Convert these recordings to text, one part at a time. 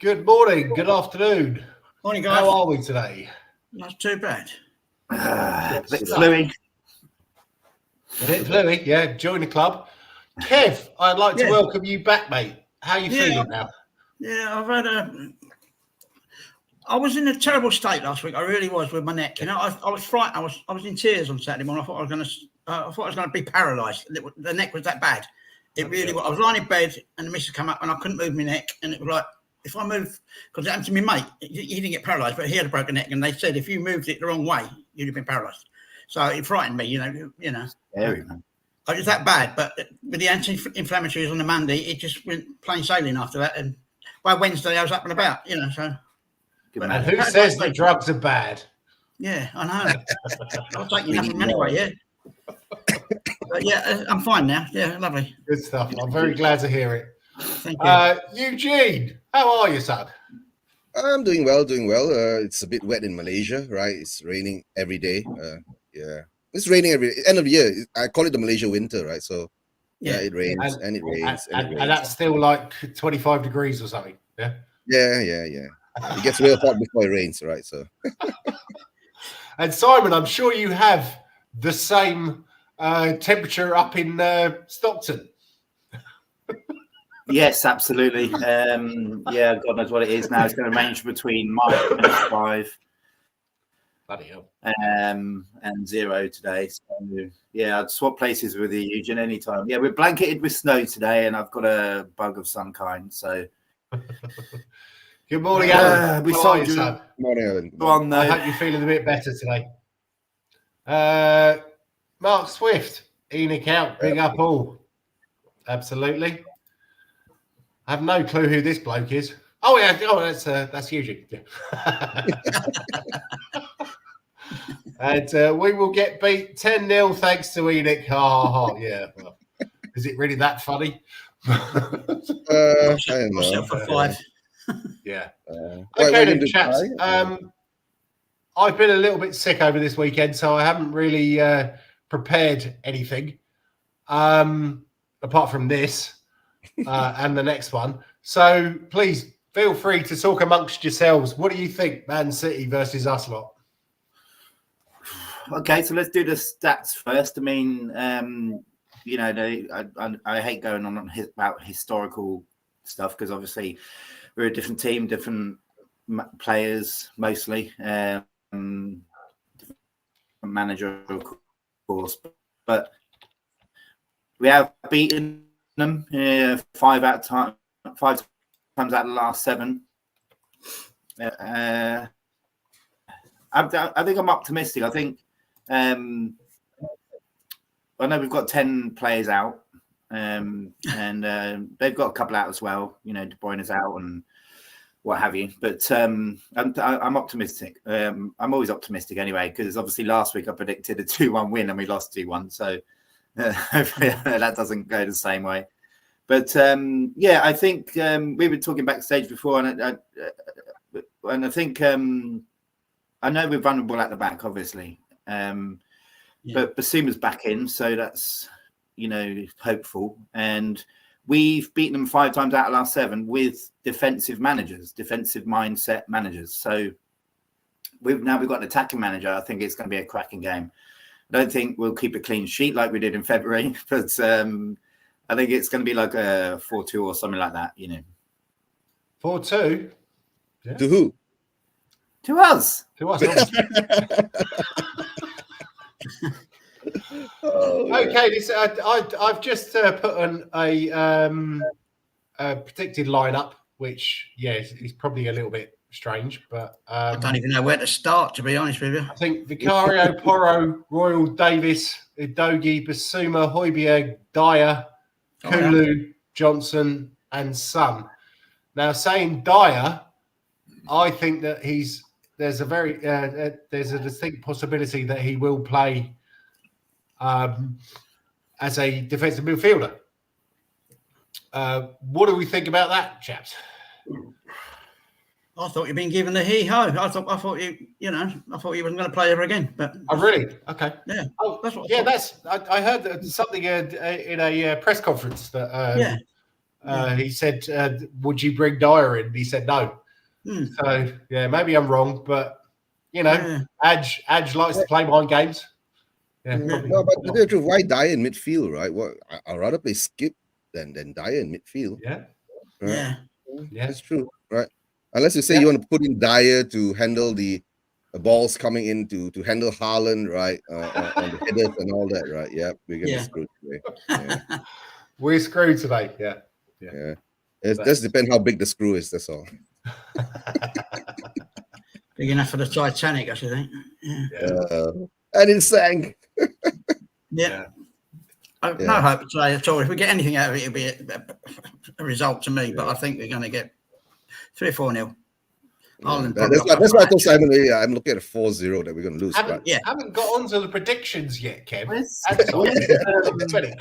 Good morning, good afternoon. Morning, guys. How are we today? Not too bad. A bit fluey. A bit fluey, yeah. Join the club. Kev, I'd like to welcome you back, mate. How are you feeling now? Yeah, I've had I was in a terrible state last week. I really was with my neck. You know, I was frightened. I was in tears on Saturday morning. I thought I was going to be paralysed. The neck was that bad. It really was. I was lying in bed and the missus come up and I couldn't move my neck. And it was like, if I move, because it happened to my mate, he didn't get paralysed, but he had a broken neck. And they said if you moved it the wrong way, you'd have been paralysed. So it frightened me, you know. Scary, man. It was that bad, but with the anti-inflammatories on the Monday, it just went plain sailing after that. And by Wednesday, I was up and about, you know. So, and who says that drugs are bad? Yeah, I know. I'll take you nothing anyway, yeah. But yeah, I'm fine now. Yeah, lovely. Good stuff. I'm very glad to hear it. Thank you. Eugene, how are you, son? I'm doing well, it's a bit wet in Malaysia, right? It's raining every day. Yeah. It's raining every end of the year. I call it the Malaysia winter, right? So yeah, it rains and it rains. And that's still like 25 degrees or something. Yeah. Yeah. It gets real hot before it rains, right? So and Simon, I'm sure you have the same temperature up in Stockton. Yes, absolutely. Yeah, God knows what it is now. It's going to range between -5 and 0 today. So yeah, I'd swap places with you, Eugene, anytime. Yeah, we're blanketed with snow today, and I've got a bug of some kind. So good morning, Alan. We saw you. Morning, Alan. Go on, I hope you're feeling a bit better today. Mark Swift, Enoch out, big up all. Absolutely. I have no clue who this bloke is. Oh yeah, that's Eugene. Yeah. And we will get beat 10-0 thanks to Enoch. Yeah. Well, is it really that funny? I don't know. For 5. Yeah. Okay, then, chaps. I've been a little bit sick over this weekend, so I haven't really prepared anything apart from this and the next one. So please feel free to talk amongst yourselves. What do you think, Man City versus us lot? Okay, so let's do the stats first. I mean, you know, I hate going on about historical stuff because obviously we're a different team, different players mostly, different manager, of course, but we have beaten them 5 times out of the last 7. I think I'm optimistic. I think I know we've got 10 players out, and they've got a couple out as well. You know, De Bruyne's out and what have you. But I'm optimistic. I'm always optimistic anyway, because obviously last week I predicted a 2-1 win and we lost 2-1. So hopefully that doesn't go the same way. But yeah, I think we were talking backstage before, and I think I know we're vulnerable at the back, obviously. But Basuma's back in, so that's, you know, hopeful. And we've beaten them 5 times out of the last 7 with defensive mindset managers. So we've got an attacking manager. I think it's going to be a cracking game. I don't think we'll keep a clean sheet like we did in February, but I think it's going to be like a 4-2 or something like that, you know. 4-2? Yeah. To who? To us. To us. Okay, I've just put on a predicted lineup, which is probably a little bit strange, but I don't even know where to start, to be honest with you. I think Vicario, Porro, Royal, Davis, Udogie, Basuma, Højbjerg, Dyer, Kulu, Johnson, and Son. Now, saying Dyer, I think that there's a distinct possibility that he will play as a defensive midfielder. What do we think about that, chaps? I thought you'd been given the hee-ho. I thought you wasn't going to play ever again. But really? Okay. Yeah. Oh, that's what I heard something in a press conference that He said, "Would you bring Dyer in?" He said no. So yeah, maybe I'm wrong, but you know, Adge likes to play mind games. Yeah, no, but the truth, why Dyer in midfield, right? Well, I'd rather play Skip than Dyer in midfield. Yeah, right? Yeah, that's true, right? Unless you say you want to put in Dyer to handle the balls coming in to handle Haaland, right? On the headers and all that, right? Yeah, we're gonna be screwed today. Yeah. We're screwed today. Yeah. It does depend how big the screw is. That's all. Big enough for the Titanic, I should think. And it sank. No hope today at all. If we get anything out of it, it'll be a result to me. But I think we're going to get 3 or 4-0. That's why I told Simon, I'm looking at a 4-0 that we're going to lose. Haven't got onto the predictions yet, Kev.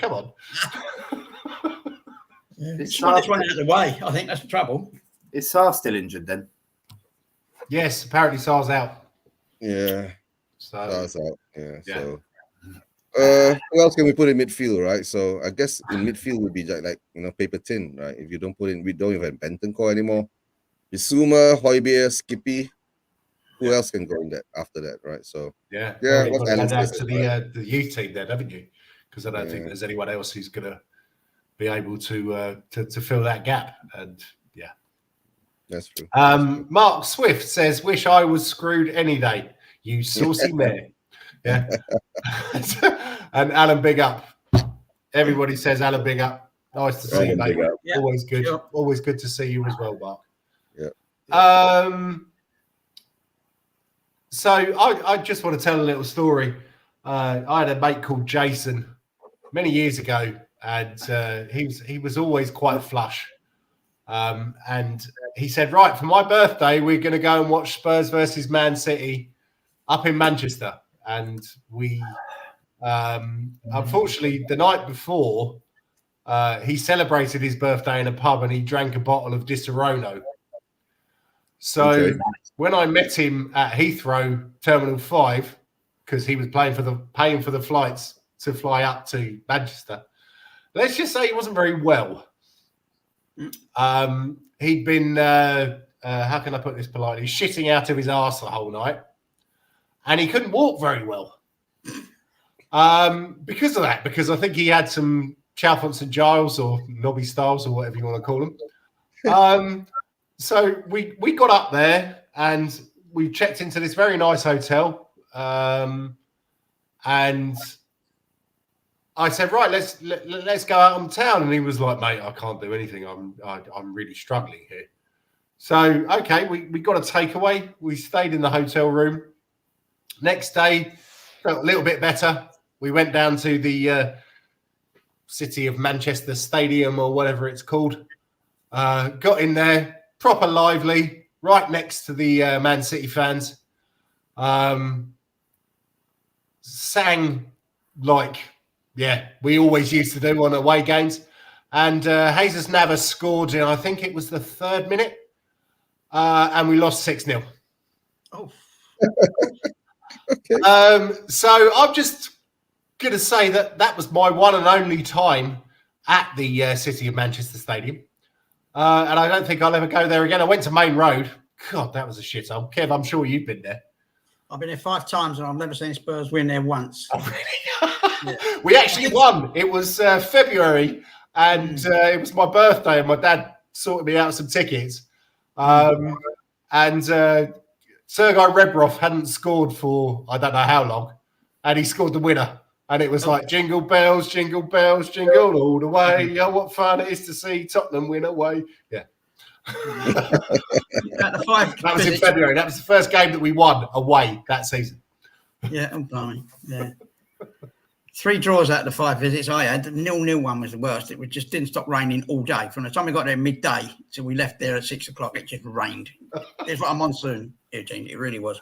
Come on. It's one out of the way. I think that's the trouble. Is Sarr still injured then? Yes, apparently Sarr's out. Yeah. Sarr's out. Yeah. So who else can we put in midfield, right? So I guess in midfield would be like paper tin, right? If you don't put in, we don't even have Bentancur anymore. Bissouma, Højbjerg, Skippy. Who else can go in that after that, right? So what's down to the youth team then, haven't you? Because I don't think there's anyone else who's gonna be able to fill that gap. And that's true. Mark Swift says, "Wish I was screwed any day. You saucy mare." Yeah. And Alan, big up. Everybody says Alan, big up. Nice to see you, mate. Always good. Sure. Always good to see you as well, Mark. So I just want to tell a little story. I had a mate called Jason many years ago, and he was always quite flush. And he said, right, for my birthday, we're going to go and watch Spurs versus Man City up in Manchester. And we, unfortunately, the night before, he celebrated his birthday in a pub and he drank a bottle of Disaronno. So when I met him at Heathrow Terminal 5, because he was paying for the flights to fly up to Manchester, let's just say he wasn't very well. He'd been, how can I put this politely, shitting out of his arse the whole night. And he couldn't walk very well. Because of that, because I think he had some Chalfont St Giles or Nobby Styles or whatever you want to call them. So we got up there and we checked into this very nice hotel. And I said, right, let's go out on town. And he was like, mate, I can't do anything. I'm really struggling here. So, okay, we got a takeaway. We stayed in the hotel room. Next day, felt a little bit better. We went down to the City of Manchester Stadium or whatever it's called. Got in there, proper lively, right next to the Man City fans. Sang like, we always used to do on away games. And Jesus Navas scored in, I think it was the 3rd minute. And we lost 6-0. Oh. Okay. So I'm just going to say that was my one and only time at the City of Manchester Stadium. And I don't think I'll ever go there again. I went to Main Road. God, that was a shithole. Kev, I'm sure you've been there. I've been there 5 times and I've never seen Spurs win there once. Oh, really? We actually won. It was February and it was my birthday and my dad sorted me out some tickets. And Sergei Rebrov hadn't scored for I don't know how long, and he scored the winner. And it was like jingle bells, jingle all the way. Oh, what fun it is to see Tottenham win away. Yeah. That was in February. That was the first game that we won away that season. Yeah, I'm blimey. Yeah. 3 draws out of the 5 visits I had. The 0-0 one was the worst. It just didn't stop raining all day. From the time we got there midday till we left there at 6 o'clock, it just rained. It's like a monsoon, Eugene. It really was.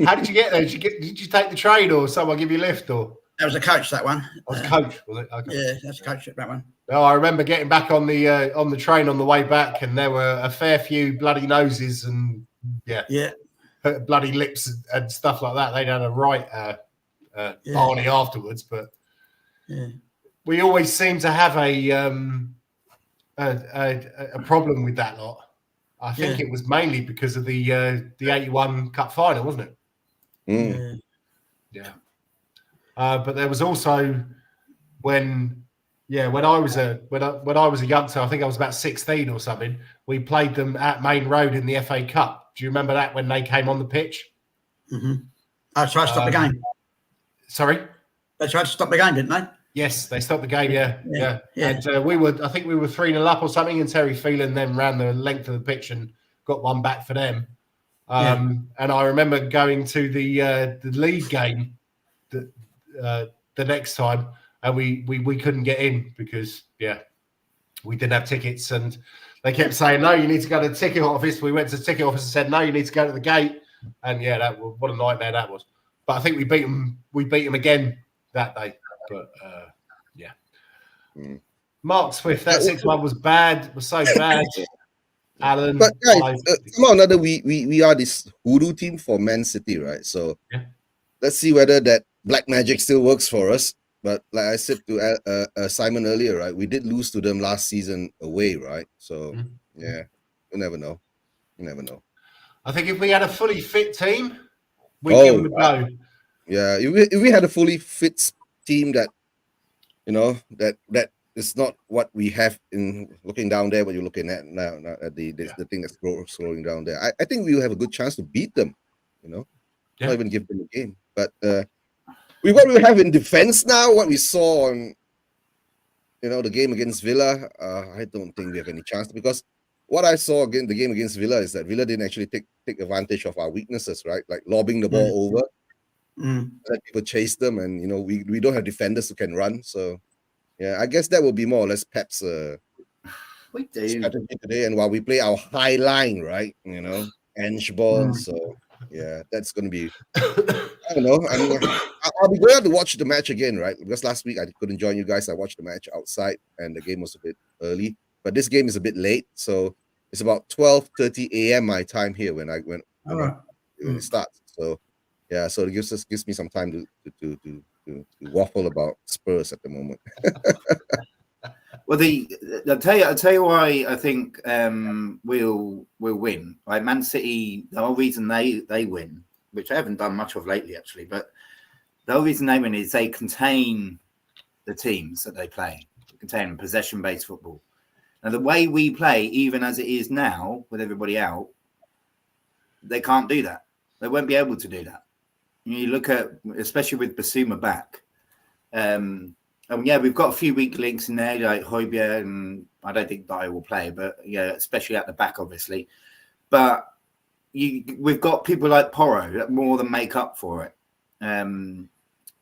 How did you get there? Did you take the train or someone give you a lift? Or that was a coach, that one. Was a coach, was it? Okay. Yeah, that's a coach, that one. No, I remember getting back on the train on the way back, and there were a fair few bloody noses and bloody lips and stuff like that. They'd had a right Barney afterwards, but we always seem to have a a problem with that lot. I think it was mainly because of the 81 Cup final, wasn't it? Yeah. But there was also when I was a youngster, I think I was about 16 or something. We played them at Main Road in the FA Cup. Do you remember that when they came on the pitch? Mm-hmm. Oh, so I stopped the game. Sorry, They tried to stop the game, didn't they? Yes, they stopped the game. Yeah. And I think we were 3-0 up or something, and Terry Phelan then ran the length of the pitch and got one back for them. And I remember going to the league game the next time, and we couldn't get in because we didn't have tickets, and they kept saying, no, you need to go to the ticket office. We went to the ticket office and said, no, you need to go to the gate. And what a nightmare that was. But I think we beat them again that day. But Mark Swift, that 6-1 was bad. Was so bad. Alan, but guys, somehow or another, we are this hoodoo team for Man City, right? So let's see whether that black magic still works for us. But like I said to Simon earlier, right, we did lose to them last season away, right? So you never know. You never know. I think if we had a fully fit team, we'd give them a go. Yeah, if we had a fully fit team that, that is not what we have in looking down there, what you're looking at now at the thing that's scrolling down there. I think we will have a good chance to beat them, not even give them a game. But what we have in defense now, what we saw on, the game against Villa, I don't think we have any chance, because what I saw again the game against Villa is that Villa didn't actually take advantage of our weaknesses, right? Like lobbing the ball over, let people chase them, and we don't have defenders who can run. So I guess that will be more or less Pep's strategy today. And while we play our high line, right, Ange ball, so that's going to be. I don't know. I mean, I'll be glad to watch the match again, right? Because last week I couldn't join you guys. I watched the match outside, and the game was a bit early. But this game is a bit late, so it's about 12:30 a.m. my time here when it starts. So so it gives me some time to waffle about Spurs at the moment. Well, I'll tell you why I think we'll win. Like Man City, the whole reason they win, which I haven't done much of lately actually, but the whole reason they win is they contain the teams that they play, contain possession-based football. Now, the way we play, even as it is now, with everybody out, they can't do that. They won't be able to do that. You look at, especially with Basuma back, and we've got a few weak links in there, like Højbjerg, and I don't think Dyer will play, but especially at the back, obviously. But we've got people like Porro that more than make up for it.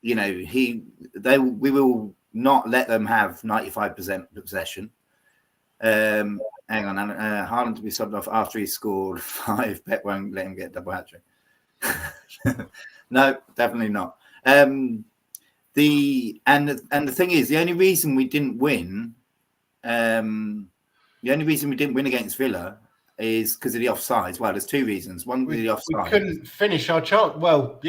We will not let them have 95% possession. Hang on, Haaland to be subbed off after he scored 5. Pep won't let him get a double hat-trick. No, definitely not. The thing is, the only reason we didn't win, against Villa is because of the offsides. Well, there's two reasons. One was the offside. We couldn't finish our chance. Well,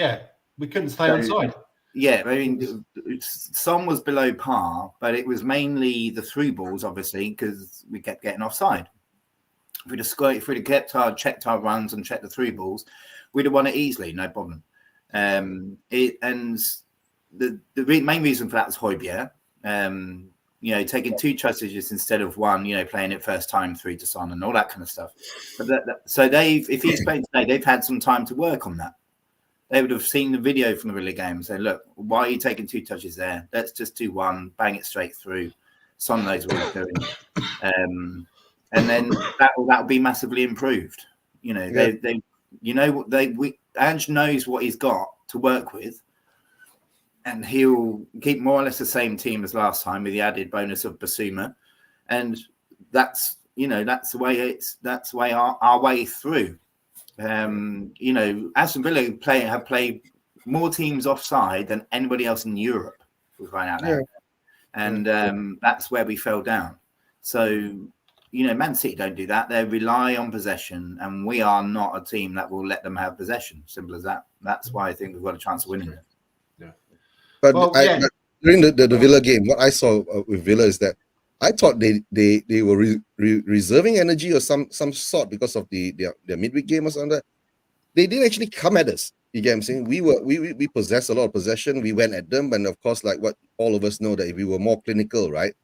we couldn't stay onside. Yeah, I mean, Son was below par, but it was mainly the through balls, obviously, because we kept getting offside. If we'd have checked our runs and checked the through balls, we'd have won it easily, no problem. The main reason for that was Højbjerg. Taking 2 trussages instead of 1, playing it first time through to Son and all that kind of stuff. But if he's playing today, they've had some time to work on that. They would have seen the video from the Villa game and say, look, why are you taking 2 touches there? Let's just do 1, bang it straight through. Son knows what he's doing. And then that'll be massively improved. Ange knows what he's got to work with. And he'll keep more or less the same team as last time with the added bonus of Basuma. And that's the way our way through. Aston Villa have played more teams offside than anybody else in Europe. We're right out there. And that's where we fell down. So, Man City don't do that. They rely on possession, and we are not a team that will let them have possession. Simple as that. That's why I think we've got a chance of winning it. But during the Villa game, what I saw with Villa is that I thought they were reserving energy or some sort because of their midweek game or something. They didn't actually come at us. You get what I'm saying? We possessed a lot of possession. We went at them, and of course, like what all of us know, that if we were more clinical, right?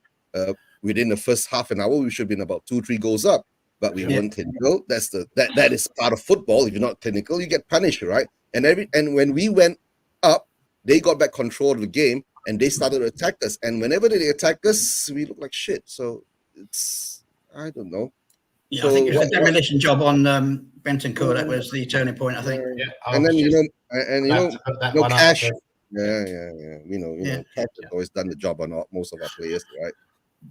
Within the first half an hour, we should have been about 2-3 goals up. But we weren't clinical. That is part of football. If you're not clinical, you get punished, right? And when we went up, they got back control of the game and they started to attack us. And whenever they attack us, we look like shit. So I don't know. Yeah, so I think it was a demolition job on Bentoncourt. That was the turning point, I think. Yeah, and then Cash. Cash. You know, Cash has always done the job on most of our players, right?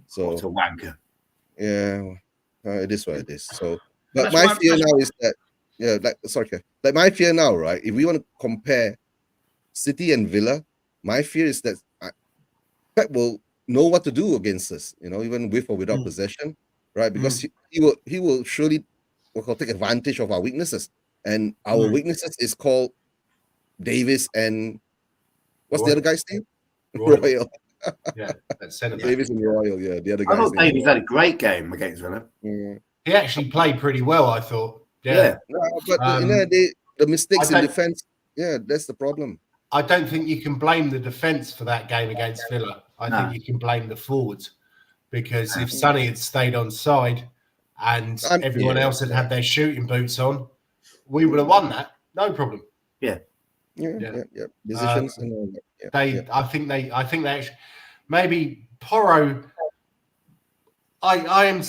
So What's a wanker? Yeah. It is what it is. So, but my fear now is that, my fear now, right? If we want to compare City and Villa, my fear is that Pep will know what to do against us, you know, even with or without possession, right? Because he will surely take advantage of our weaknesses, and our weaknesses is called Davis and what's the other guy's name? Royal. Yeah, that's centre back. Davis and Royal, yeah. The other guys. I thought Davies had a great game against Villa. He actually played pretty well, I thought. Yeah. No, but the mistakes in defense, that's the problem. I don't think you can blame the defense for that game against Villa. I think you can blame the forwards, because if Sonny had stayed on side and everyone else had had their shooting boots on, we would have won that. No problem. Yeah. Decisions and all that. I think they actually, maybe Porro. I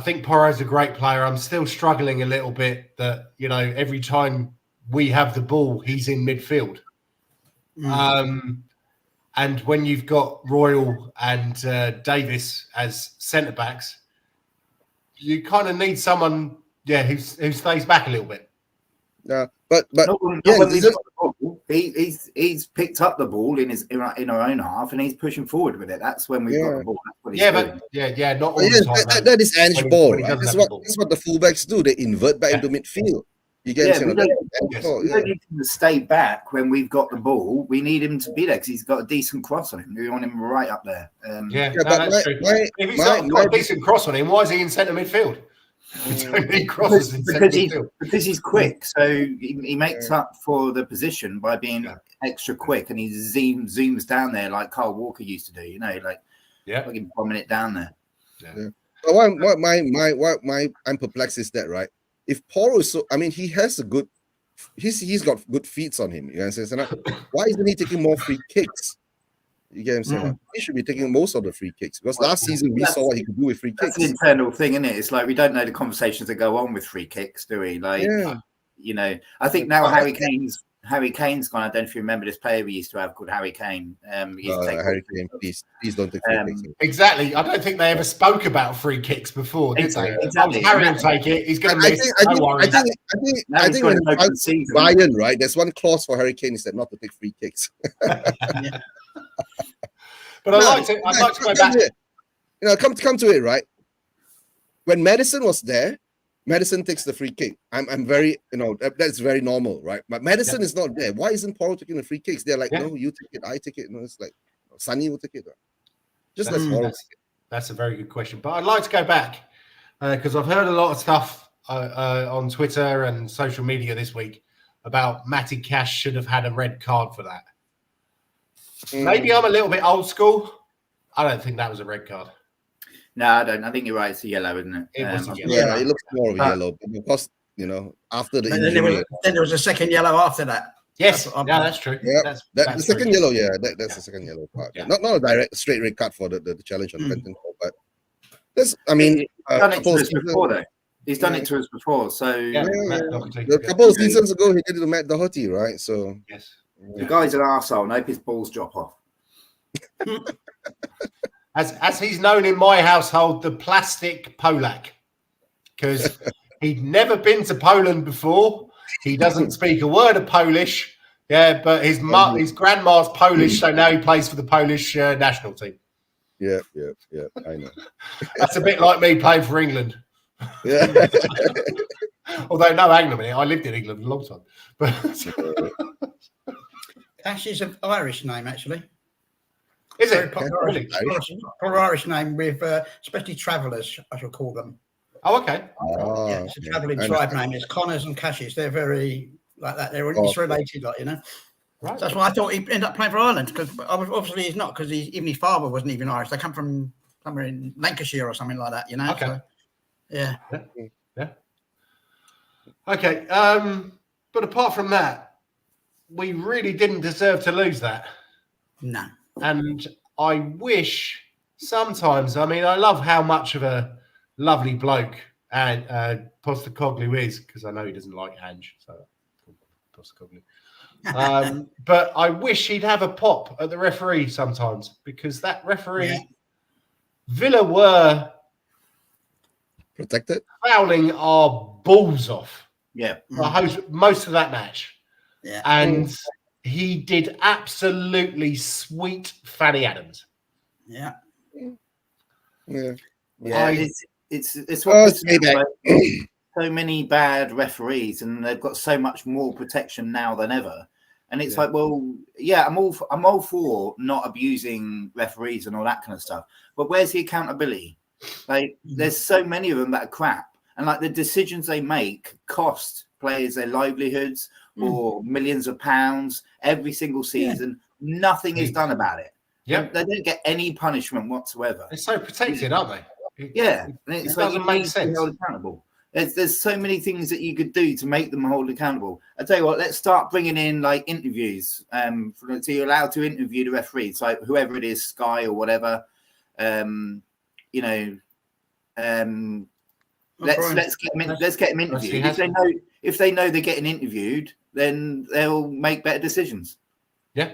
think Porro's a great player. I'm still struggling a little bit that, you know, every time we have the ball, he's in midfield. And when you've got Royal and Davis as centre backs, you kind of need someone, who stays back a little bit. He's picked up the ball in our own half and he's pushing forward with it. That's when we've got the ball. Not all the time. That is Ange ball. Right? That's what the fullbacks do. They invert back into midfield. You get we don't need him to stay back when we've got the ball. We need him to be there because he's got a decent cross on him. We want him right up there. That's true. If he's got a decent cross on him, why is he in centre midfield? Because he's quick, so he makes up for the position by being extra quick, and he zooms down there like Carl Walker used to do. You know, like bombing it down there. I'm perplexed is that, right? If Porro is he has a good, he's got good feet on him. You know what I'm saying? Why isn't he taking more free kicks? You get what I'm saying? He should be taking most of the free kicks, because last season we saw what he could do with free kicks. That's an internal thing, isn't it? It's like we don't know the conversations that go on with free kicks, do we? Like, you know, I think now Harry Kane's gone. I don't know if you remember this player we used to have called Harry Kane. Harry Kane, please don't take free kicks. Exactly. I don't think they ever spoke about free kicks before, did they? Exactly. Harry will take it. He's going to miss. No worries. I think when Bayern, right? There's one clause for Harry Kane is that not to take free kicks. But I'd like to go back. You know, come to it, right? When Madison was there, Madison takes the free kick. I'm very, that's very normal, right? But Madison is not there. Why isn't Paul taking the free kicks? They're like, no, you take it, I take it. No, it's like Sonny will take it. Just let Paul take it. That's a very good question. But I'd like to go back because I've heard a lot of stuff on Twitter and social media this week about Matty Cash should have had a red card for that. Maybe I'm a little bit old school. I don't think that was a red card. No, I don't. I think you're right. It's a yellow, isn't it? It was a yellow. Yeah, it looks more of a yellow. Because, after the injury. Then there was a second yellow after that. Yes, that's true. Yeah, that's the second yellow. Yeah, that's the second yellow part. Yeah. Not a direct straight red card for the challenge on Benton, but that's. I mean, he's done it to us before, though. He's done it to us before. So a couple of seasons ago, he did it to Matt Doherty, right? So yes. The guy's an arsehole, and I hope his balls drop off. As he's known in my household, the plastic Polak, because he'd never been to Poland before. He doesn't speak a word of Polish. Yeah, but his grandma's Polish, so now he plays for the Polish national team. Yeah, I know. That's a bit like me playing for England. Yeah. Although, no, hang on a minute, I lived in England a long time. But Ash is an Irish name, actually. Is Very it? popular, Really? popular Irish name with especially travellers, I shall call them. Oh, okay. Yeah, it's a travelling tribe name. It's Connors and Cashes. They're very like that. It's related, like, you know. Right. So that's why I thought he'd end up playing for Ireland, because obviously he's not, because even his father wasn't even Irish. They come from somewhere in Lancashire or something like that, you know. Okay. So, yeah. Okay. But apart from that, we really didn't deserve to lose that. No. And I wish sometimes, I mean, I love how much of a lovely bloke and Postecoglou is, because I know he doesn't like Ange, so Postecoglou. But I wish he'd have a pop at the referee sometimes, because that referee, Villa were protected, fouling our balls off. Yeah. Most of that match. Yeah. And he did absolutely sweet Fanny Adams. Yeah. Yeah. It's Oh, what so many bad referees, and they've got so much more protection now than ever. And it's like, well, yeah, I'm all for not abusing referees and all that kind of stuff. But where's the accountability? Like, there's so many of them that are crap, and like the decisions they make cost players their livelihoods or millions of pounds every single season. Nothing is done about it. Yeah, they don't get any punishment whatsoever. They're so protected, aren't they? And it's like you need to be held accountable. There's so many things that you could do to make them hold accountable. I tell you what, let's start bringing in like interviews. So you're allowed to interview the referees, like whoever it is, Sky or whatever. Let's get them interviewed. If they know they're getting interviewed, then they'll make better decisions. Yeah.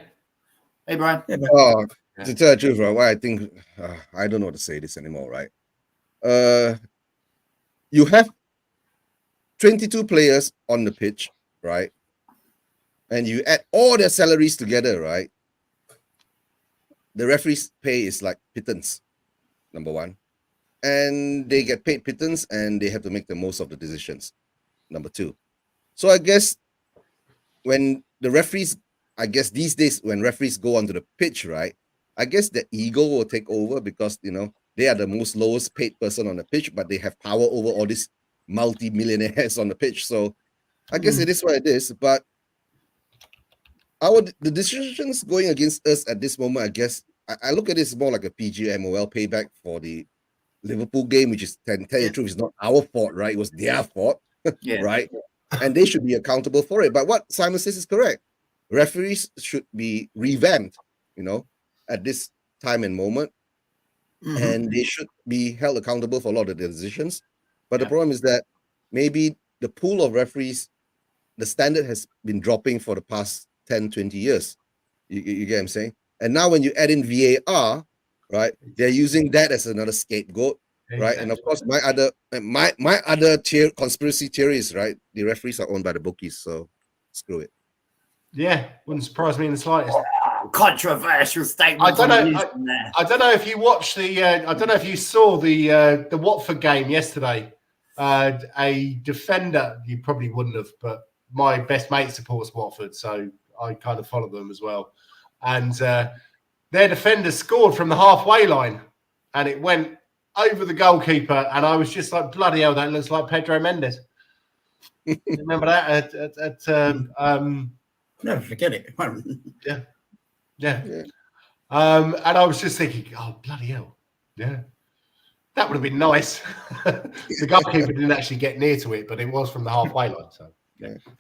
Hey, Brian. To tell the truth, right? Why I think I don't know what to say this anymore, right? You have 22 players on the pitch, right? And you add all their salaries together, right? The referee's pay is like pittance, number one. And they get paid pittance, and they have to make the most of the decisions, number two. So I guess when the referees, these days when referees go onto the pitch, right? I guess the ego will take over, because, you know, they are the most lowest paid person on the pitch, but they have power over all these multi-millionaires on the pitch. So I guess it is what it is. But the decisions going against us at this moment, I guess, I look at this more like a PGMOL payback for the Liverpool game, which is, tell you the truth, is not our fault, right? It was their fault, right? And they should be accountable for it. But what Simon says is correct. Referees should be revamped, you know, at this time and moment. And they should be held accountable for a lot of the decisions. But the problem is that maybe the pool of referees, the standard has been dropping for the past 10, 20 years. You get what I'm saying? And now when you add in VAR, right, they're using that as another scapegoat, right? And of course, my other conspiracy theory is, right, the referees are owned by the bookies, so screw it. Yeah, wouldn't surprise me in the slightest. Controversial statement. I don't know if you watched the. I don't know if you saw the Watford game yesterday. A defender, you probably wouldn't have, but my best mate supports Watford, so I kind of follow them as well. And their defender scored from the halfway line, and it went over the goalkeeper, and I was just like, bloody hell, that looks like Pedro Mendes. Remember that? Never forget it. Yeah. And I was just thinking, oh, bloody hell. Yeah. That would have been nice. The goalkeeper didn't actually get near to it, but it was from the halfway line. So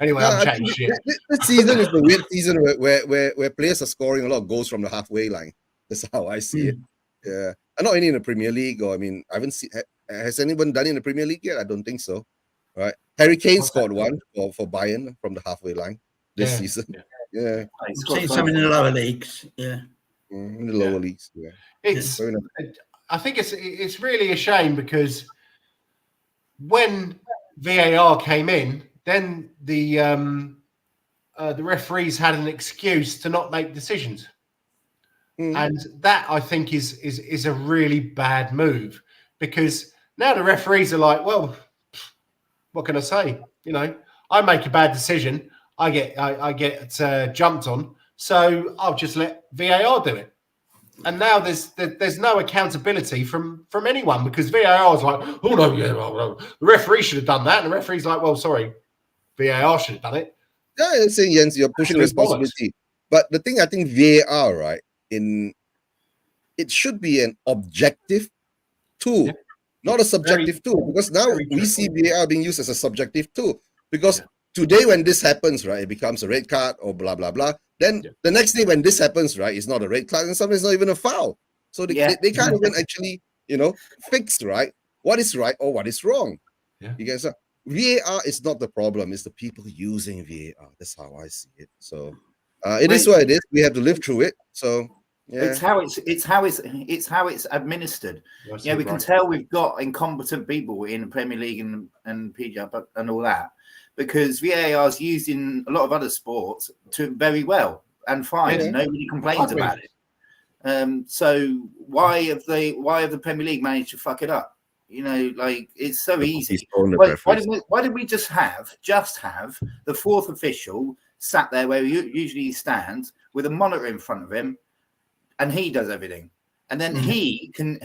anyway, I'm chatting shit. This season is the weird season where players are scoring a lot of goals from the halfway line. That's how I see it. Yeah. And not only in the Premier League, or I mean, I haven't seen, has anyone done it in the Premier League yet? I don't think so. Right. Harry Kane scored one for Bayern from the halfway line this season. Yeah. I've seen some in the lower leagues. Yeah. In the lower leagues. Yeah. I think it's really a shame, because when VAR came in, then the referees had an excuse to not make decisions. And that, I think, is a really bad move, because now the referees are like, well, what can I say? You know, I make a bad decision, I get jumped on, so I'll just let VAR do it. And now there's no accountability from anyone because VAR is like, oh no, yeah, well, the referee should have done that, and the referee's like, well, sorry, VAR should have done it. Yeah, you're saying, Jens, you're pushing responsibility. But the thing, I think VAR, right, it should be an objective tool, not a subjective tool, because now we see VAR being used as a subjective tool. Because today when this happens, right, it becomes a red card or blah, blah, blah. Then the next day when this happens, right, it's not a red card and sometimes it's not even a foul. So they can't even actually, fix, right, what is right or what is wrong. Yeah. You guys, VAR is not the problem. It's the people using VAR. That's how I see it. So it is what it is. We have to live through it. So yeah. It's how it's administered. Yeah, we can tell we've got incompetent people in the Premier League and PGA and all that, because VAR is used in a lot of other sports very well and fine, and nobody complains about it. So why have the Premier League managed to fuck it up? It's so easy. Why did we just have the fourth official sat there where he usually stands with a monitor in front of him, and he does everything, and then he can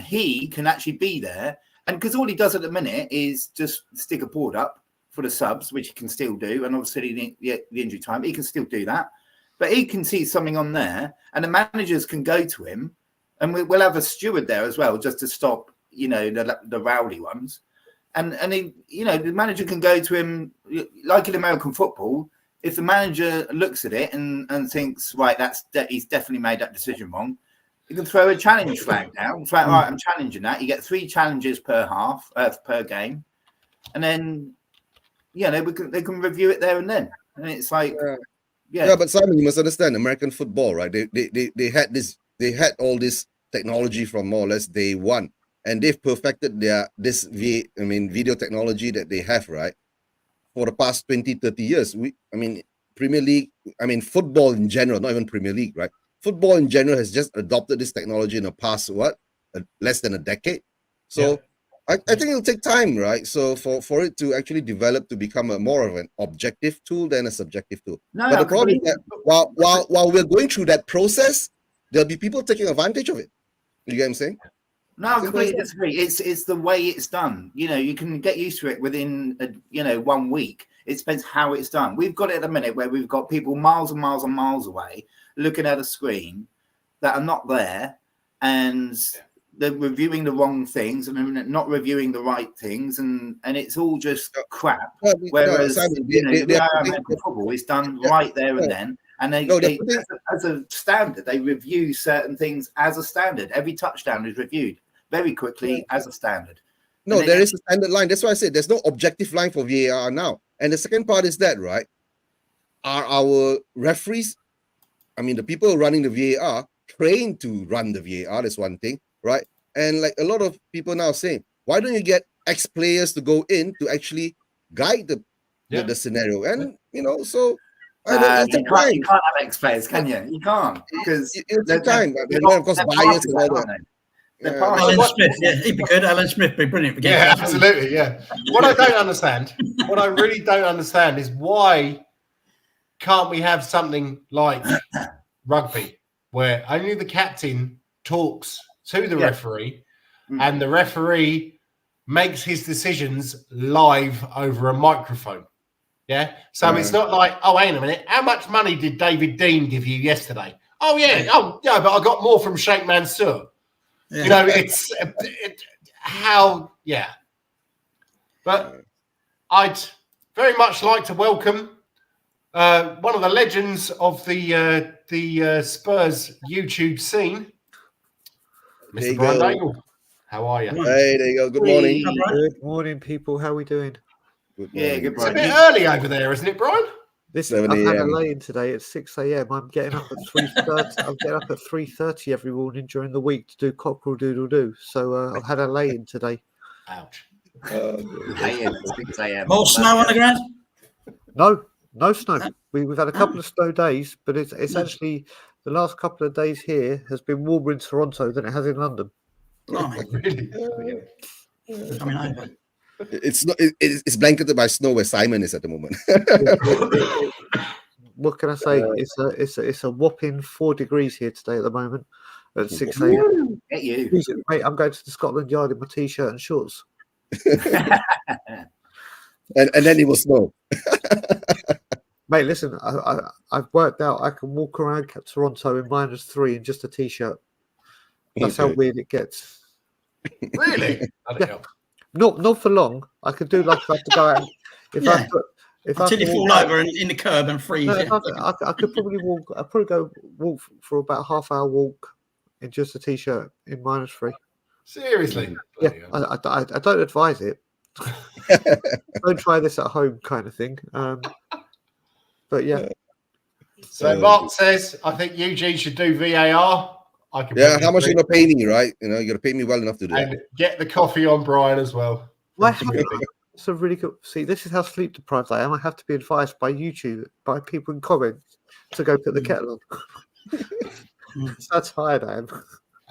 actually be there, and because all he does at the minute is just stick a board up for the subs, which he can still do, and obviously the injury time, he can still do that, but he can see something on there, and the managers can go to him, and we'll have a steward there as well, just to stop, the rowdy ones, and he, the manager can go to him, like in American football. If the manager looks at it and thinks, right, he's definitely made that decision wrong, you can throw a challenge flag down. It's like, right, I'm challenging that. You get 3 challenges per game, and then they can review it there and then. And it's like, but Simon, you must understand American football, right? They had all this technology from more or less day one, and they've perfected video technology that they have, right, for the past 20-30 years. Premier League, football in general, not even Premier League, right? Football in general has just adopted this technology in the past less than a decade. So I think it'll take time, right? So for it to actually develop to become more of an objective tool than a subjective tool. But the problem is that while we're going through that process, there'll be people taking advantage of it. You get what I'm saying? No, I completely disagree. It's the way it's done. You can get used to it within 1 week. It depends how it's done. We've got it at a minute where we've got people miles and miles and miles away looking at a screen that are not there, and they're reviewing the wrong things and not reviewing the right things, and it's all just crap. Whereas American football is done right there and then. And they as a standard, they review certain things as a standard. Every touchdown is reviewed very quickly as a standard. No, there is a standard line. That's why I said there's no objective line for VAR now. And the second part is that, right, are our referees, the people running the VAR, trained to run the VAR? That's one thing, right? And like a lot of people now saying, why don't you get ex-players to go in to actually guide the scenario? And, so... you can't have ex-players, can you? You can't, because it's time. Of course, bias and all that. Alan Smith, he'd be good. Alan Smith would be brilliant. Yeah, absolutely, yeah. What I really don't understand is why can't we have something like rugby where only the captain talks to the referee and the referee makes his decisions live over a microphone? Yeah. So it's not like, oh, wait a minute, how much money did David Dean give you yesterday? Oh, yeah. Oh, yeah, but I got more from Sheikh Mansour. Yeah. It's how, But I'd very much like to welcome one of the legends of the Spurs YouTube scene, Mr. Brian Daigle. How are you? Hey, there you go. Good morning. Good morning, people. How are we doing? Good morning. It's a bit early over there, isn't it, Brian? Listen, I've had a lay-in today at 6 a.m. I'm getting up at 3:30. I'm getting up at 3:30 every morning during the week to do cockerel doodle do. So I've had a lay-in today. Ouch. 6 a.m. More snow on the ground? No snow. We've had a couple of snow days, but it's actually the last couple of days here has been warmer in Toronto than it has in London. Really? It's blanketed by snow where Simon is at the moment. What can I say? It's a whopping 4 degrees here today at the moment. at 6 a.m. Get you. Mate, I'm going to the Scotland Yard in my t-shirt and shorts. and then it will snow. Mate, listen, I've worked out I can walk around Toronto in -3 in just a t-shirt. That's how weird it gets. Really? Yeah. Not for long. I could do like if I have to go out. Until you fall over in the curb and freeze. No, I could probably walk. I'd probably go walk for about a half-hour walk in just a t-shirt in -3. Seriously? Yeah, I don't advise it. Don't try this at home, kind of thing. But yeah. So Mark says, I think Eugene should do VAR. How much you gonna pay me, right? You gotta pay me well enough to do and that. get the coffee on Brian as well. It's a really good. See, this is how sleep deprived I am. I have to be advised by YouTube, by people in comments, to go put the kettle on. That's how tired I am.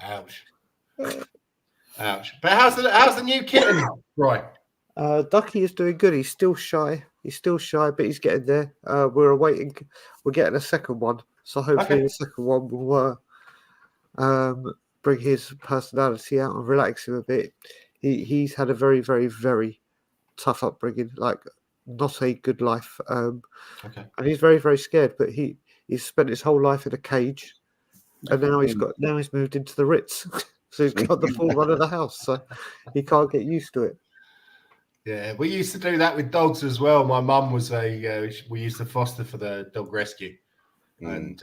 Ouch. Ouch. But how's the new kitten, right? Ducky is doing good. He's still shy. But he's getting there. We're awaiting. We're getting a second one, so hopefully the second one will bring his personality out and relax him a bit. He's had a very, very, very tough upbringing, like not a good life. And he's very, very scared. But he's spent his whole life in a cage, and now he's moved into the Ritz, so he's got the full run of the house. So he can't get used to it. Yeah, we used to do that with dogs as well. My mum was we used to foster for the dog rescue, and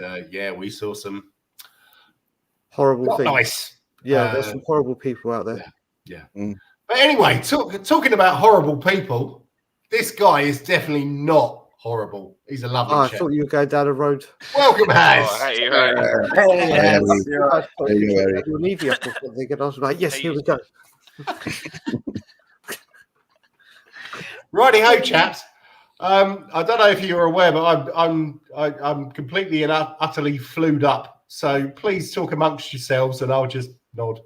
we saw some horrible things. Nice. Yeah, there's some horrible people out there. Yeah. But anyway, talking about horrible people, this guy is definitely not horrible. He's a lovely chap. I thought you were going down a road. Welcome, Haz. You'll leave you after something, and I was like, yes, here we go. Righty ho, chaps. I don't know if you're aware, but I'm completely and utterly flued up. So please talk amongst yourselves, and I'll just nod.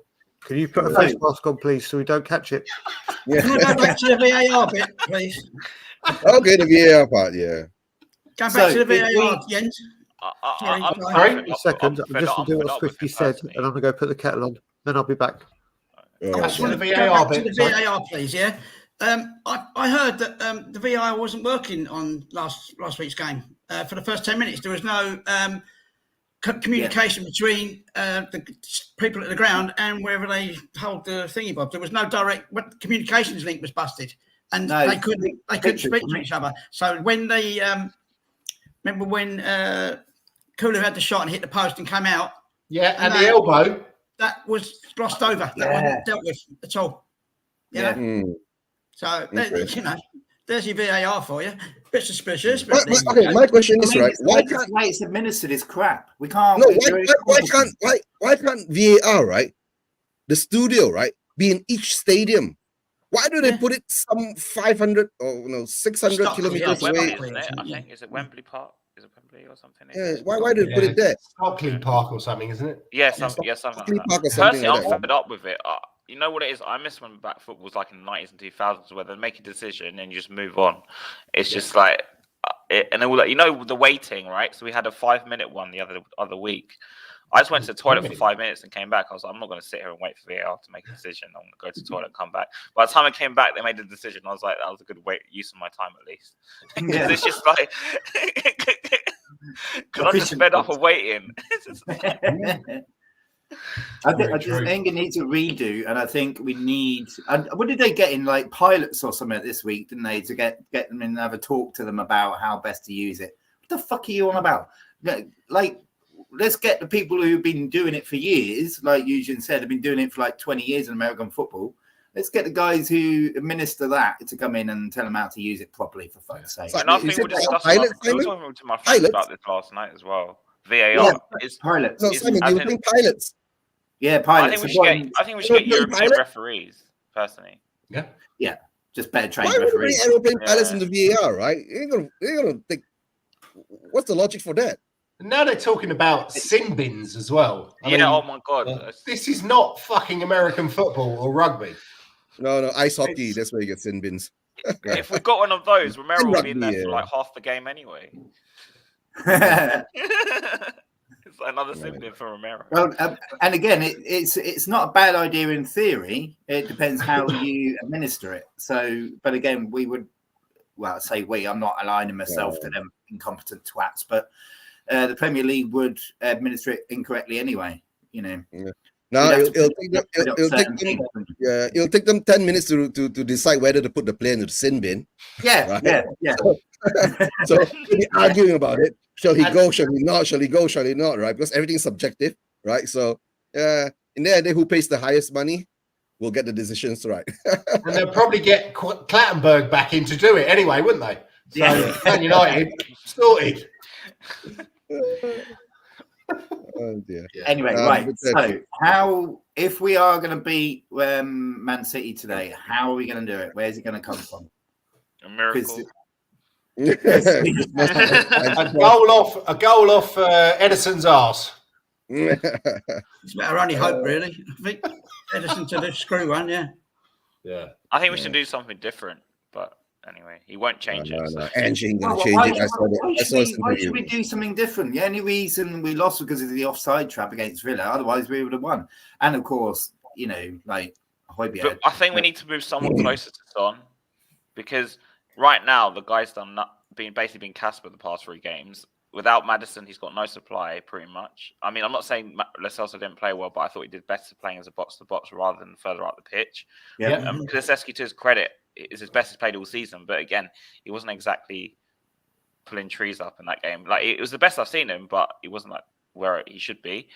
Can you put a face mask on, please, so we don't catch it? Yeah. Can I go back to the VAR bit, please? Okay, the VAR part, yeah. Go back to the VAR, Jens. Sorry, a second. I'm just going to do what Swifty said, and I'm going to go put the kettle on. Then I'll be back. I just want to go back to the VAR, please, yeah? I heard that the VAR wasn't working on last week's game. For the first 10 minutes, there was no communication between the people at the ground and wherever they hold the thingy bob. There was no direct communications link was busted, and they couldn't speak to each other. So when they remember when Kulu had the shot and hit the post and came out, and the elbow that was glossed over. That wasn't dealt with at all. So there's your VAR for you. Bit suspicious. But okay, my question is why can't it's administered is crap? We can't. No, why can't VAR, right? The studio, right, be in each stadium? Why do they put it some 500 or 600 kilometers away? I think is it Wembley Park? Is it Wembley or something? Yeah, why do they put it there? Stockley Park or something, isn't it? Something like that. Personally, I'm fed up with it. You know what it is? I miss when back football was like in the 90s and 2000s, where they make a decision and you just move on. It's just like, and all that. You know the waiting, right? So we had a 5-minute one the other week. I just went to the toilet for 5 minutes and came back. I was like, I'm not going to sit here and wait for VAR to make a decision. I'm going to go to the toilet and come back. By the time I came back, they made the decision. I was like, that was a good use of my time at least. Because it's just like, because I'm just fed up of waiting. I think it needs a redo, and I think we need. What did they get in, like pilots or something this week? Didn't they, to get them in and have a talk to them about how best to use it? What the fuck are you on about? Like, let's get the people who've been doing it for years, like Eugene said, have been doing it for like 20 years in American football. Let's get the guys who administer that to come in and tell them how to use it properly, for fuck's sake. And I think we discussed I was talking to my friends about this last night as well. VAR is pilots. No, Simon, you think pilots? Yeah, pilots. I think we should get European referees, personally. Yeah, just better trained referees. Why would we bring European pilots into VAR, right? You're gonna think. What's the logic for that? Now they're talking about sin bins as well. I mean, oh my god, this is not fucking American football or rugby. No, ice hockey. That's where you get sin bins. If we've got one of those, Romero will be in there for like half the game anyway. It's like another sibling for Romero. Well, and again, it's not a bad idea in theory. It depends how you administer it. So, but again, we would, well, say we. I'm not aligning myself to them incompetent twats, but the Premier League would administer it incorrectly anyway. You know. Yeah. Now it'll take them 10 minutes to decide whether to put the player in the sin bin. Yeah, right? yeah. So we'll be arguing about it. Shall he go? Shall he not? Shall he go? Shall he not? Right? Because everything's subjective, right? So in the end, who pays the highest money will get the decisions right. And they'll probably get Clattenburg back in to do it anyway, wouldn't they? So Man United sorted. Oh dear. Anyway, right. So, how, if we are going to beat Man City today, how are we going to do it? Where's it going to come from? A miracle. A goal off Edison's arse. It's our only hope, really. I think Edison to the screw one, yeah. I think we should do something different, but anyway, he won't change it. No. Angie ain't going to change it. Why should we do something different? The only reason we lost was because of the offside trap against Villa. Otherwise, we would have won. And of course, you know, like Højbjerg. I think we need to move someone closer to Son, because right now the guy's basically been Casper the past 3 games. Without Maddison, he's got no supply, pretty much. I mean, I'm not saying Lo Celso didn't play well, but I thought he did better playing as a box-to-box rather than further up the pitch. Yeah. Kulusevski, to his credit, is his best he's played all season. But again, he wasn't exactly pulling trees up in that game. Like, it was the best I've seen him, but he wasn't like where he should be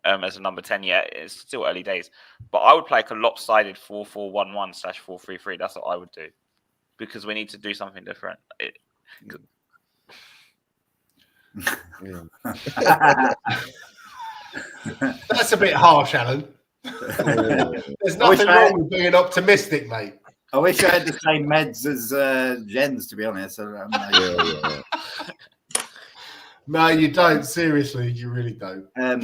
as a number 10 yet. It's still early days. But I would play like a lopsided 4-4-1-1/4-3-3. That's what I would do, because we need to do something different. That's a bit harsh, Alan. There's nothing wrong with being optimistic, mate. I wish I had the same meds as Jens, to be honest. No, you don't. Seriously, you really don't. I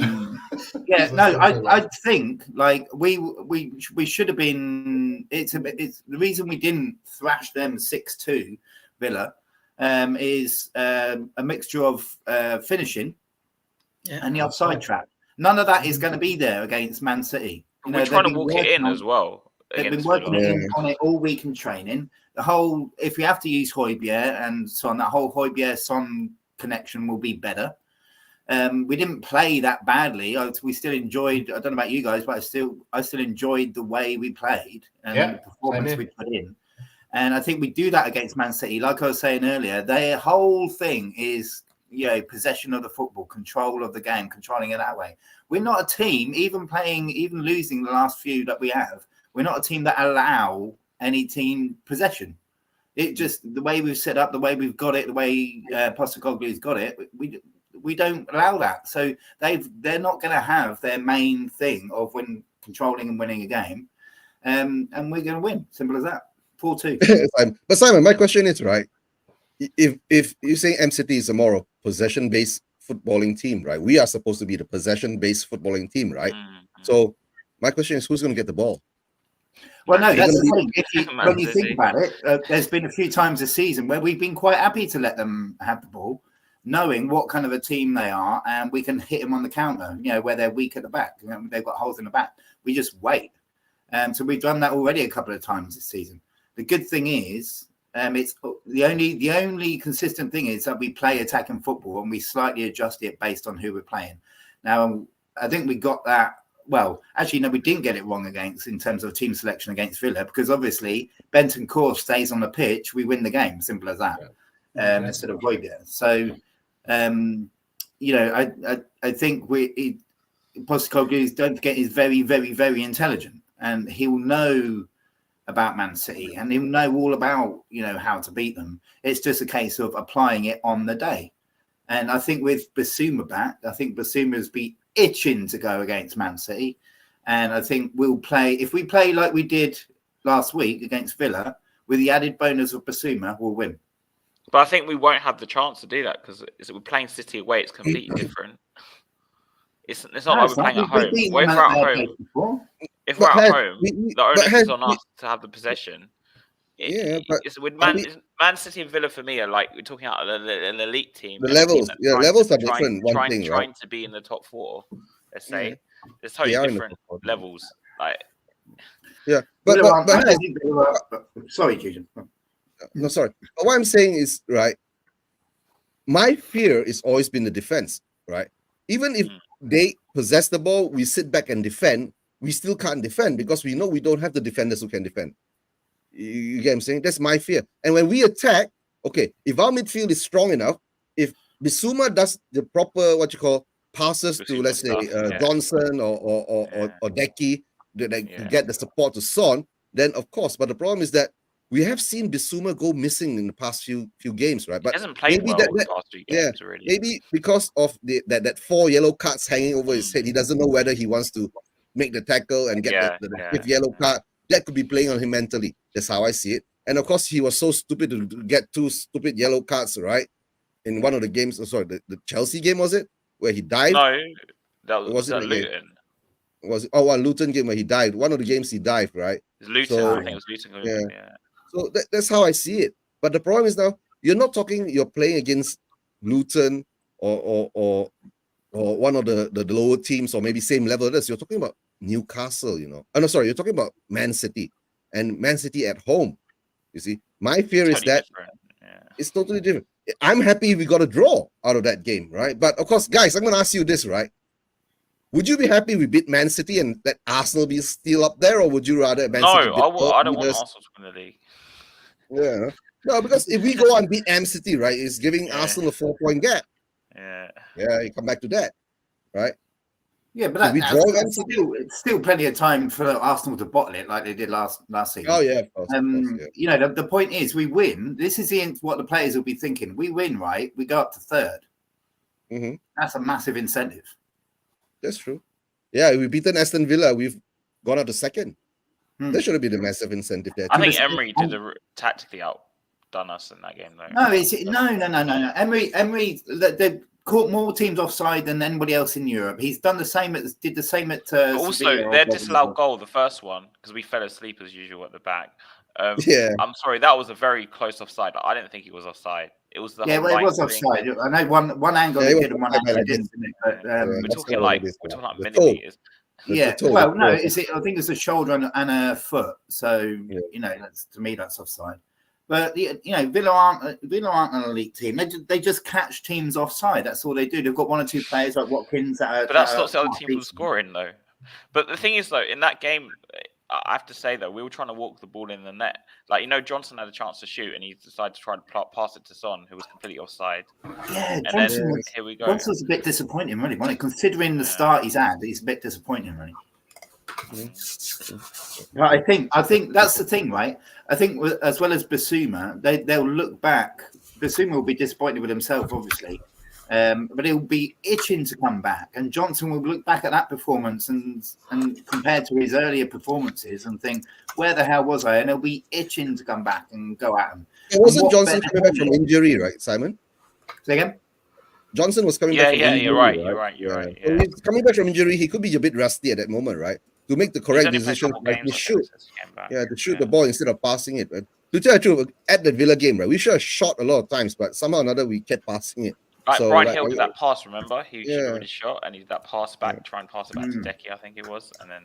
think like we should have been. It's the reason we didn't thrash them 6-2 Villa. Is a mixture of finishing and the offside trap. None of that is going to be there against Man City. You know, we're trying to walk it in as well. They've been working on it all week in training. The whole, if we have to use Højbjerg and Son, that whole Højbjerg-Son connection will be better. We didn't play that badly. We still enjoyed. I don't know about you guys, but I still enjoyed the way we played and the performance we put in. And I think we do that against Man City. Like I was saying earlier, their whole thing is, you know, possession of the football, control of the game, controlling it that way. We're not a team, even losing the last few that we have, we're not a team that allow any team possession. It just, the way we've set up, the way we've got it, the way Postecoglou's got it, we don't allow that. So they're not going to have their main thing of controlling and winning a game. And we're going to win. Simple as that. 4-2. But Simon, my question is, right, if you're saying MCT is a more possession-based footballing team, right? We are supposed to be the possession-based footballing team, right? So my question is, who's going to get the ball? Well, no, that's the thing. When you think about it, there's been a few times this season where we've been quite happy to let them have the ball, knowing what kind of a team they are, and we can hit them on the counter, you know, where they're weak at the back. You know, they've got holes in the back. We just wait. So we've done that already a couple of times this season. The good thing is, it's the only consistent thing is that we play attacking football and we slightly adjust it based on who we're playing. Now, I think we got that. Well, actually, no, we didn't get it wrong in terms of team selection against Villa, because obviously Bentancur stays on the pitch, we win the game. Simple as that. Instead of Højbjerg. So, you know, I think Postecoglou, don't forget, is very, very, very intelligent, and he'll know about Man City, and he'll know all about, you know, how to beat them. It's just a case of applying it on the day. And I think with Basuma back, I think Basuma's be itching to go against Man City. And I think we'll play, if we play like we did last week against Villa, with the added bonus of Basuma, we'll win. But I think we won't have the chance to do that, because we're playing City away. It's completely different. It's not like we're playing at home. If we're at home, the onus is on us to have the possession. it's with Man City and Villa for me are like we're talking about an elite team. The levels, levels are different. Trying to be in the top 4, let's say. There's totally different levels. Like, but I think they were. Sorry, Jason. No, sorry. But what I'm saying is, right, my fear has always been the defense, right? Even if they possess the ball, we sit back and defend, we still can't defend because we know we don't have the defenders who can defend. You get what I'm saying? That's my fear. And when we attack, okay, if our midfield is strong enough, if Bissouma does the proper, passes to, let's say, Johnson or Decky, to get the support to Son, then of course. But the problem is that we have seen Bissouma go missing in the past few games, right? But he hasn't played well the past 3 games, really. Maybe because of that 4 yellow cards hanging over his head, he doesn't know whether he wants to make the tackle and get the 5th yellow card. That could be playing on him mentally. That's how I see it. And of course, he was so stupid to get 2 stupid yellow cards, right? In one of the games, the Chelsea game, was it? Where he died? No, that was Luton. One Luton game where he died. One of the games he died, right? Luton, I think it was Luton. Yeah. So that's how I see it. But the problem is now you're playing against Luton or one of the lower teams or maybe same level as you're talking about Newcastle, Oh no, sorry, you're talking about Man City and Man City at home. You see, my fear is that it's totally different. I'm happy we got a draw out of that game, right? But of course, guys, I'm gonna ask you this, right? Would you be happy we beat Man City and let Arsenal be still up there, or would you rather Man City? No, I don't want Arsenal to win the league. Yeah. No, because if we go and beat Man City, right, it's giving Arsenal a 4-point gap. Yeah. Yeah, you come back to that, right? Yeah, but it's still plenty of time for Arsenal to bottle it like they did last season. Oh yeah, of course, the point is we win. This is what the players will be thinking. We win, right? We go up to 3rd. Mm-hmm. That's a massive incentive. That's true. Yeah, we've beaten Aston Villa. We've gone up to 2nd. There should have been a massive incentive there. I think Emery tactically outdone us in that game, though. No. Emery, they caught more teams offside than anybody else in Europe. He's done the same. Did the same at. Also, their disallowed goal, the first one, because we fell asleep as usual at the back. I'm sorry, that was a very close offside. I didn't think it was offside. It was the it was offside. I know one angle it did and one angle it didn't. We're talking like millimeters. Yeah, well, no, I think it's a shoulder and a foot. So to me that's offside. But Villa aren't an elite team. They just catch teams offside. That's all they do. They've got 1 or 2 players like Watkins. But that stops the other team from scoring, though. But the thing is, though, in that game, I have to say, though, we were trying to walk the ball in the net. Like, Johnson had a chance to shoot, and he decided to try and pass it to Son, who was completely offside. Yeah, and here we go. Johnson's a bit disappointing, really, wasn't it? Considering the start he's had, he's a bit disappointing, really. Right, I think that's the thing, right? I think as well as Bissouma, they'll look back. Bissouma will be disappointed with himself, obviously, but he'll be itching to come back. And Johnson will look back at that performance and compared to his earlier performances and think, where the hell was I? And he'll be itching to come back and go at him. It wasn't Johnson coming back from injury, right, Simon? Say again? Johnson was coming back from injury. You're right. Yeah. So he's coming back from injury. He could be a bit rusty at that moment, right? To make the correct decision, to shoot. To shoot the ball instead of passing it. Right? To tell the truth, at the Villa game, right, we should have shot a lot of times, but somehow or another we kept passing it. Like Brian Hill did that pass, remember? He should have already shot, and he did that pass back, try and pass it back to Decky, I think it was, and then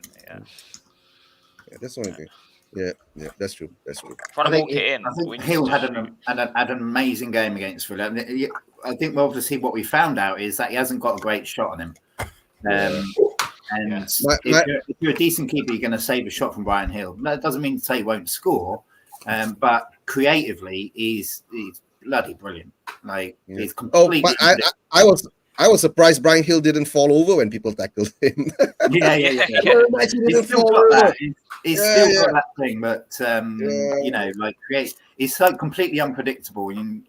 Yeah, that's the only thing. Yeah, that's true. Trying to walk it in. I think Hill had an amazing game against Villa. I think obviously what we found out is that he hasn't got a great shot on him. If you're a decent keeper, you're going to save a shot from Brian Hill. That doesn't mean to say he won't score, but creatively, he's bloody brilliant. Like he's completely. I was surprised Brian Hill didn't fall over when people tackled him. Yeah. He's still got that. He's still got that thing, but he's so completely unpredictable. And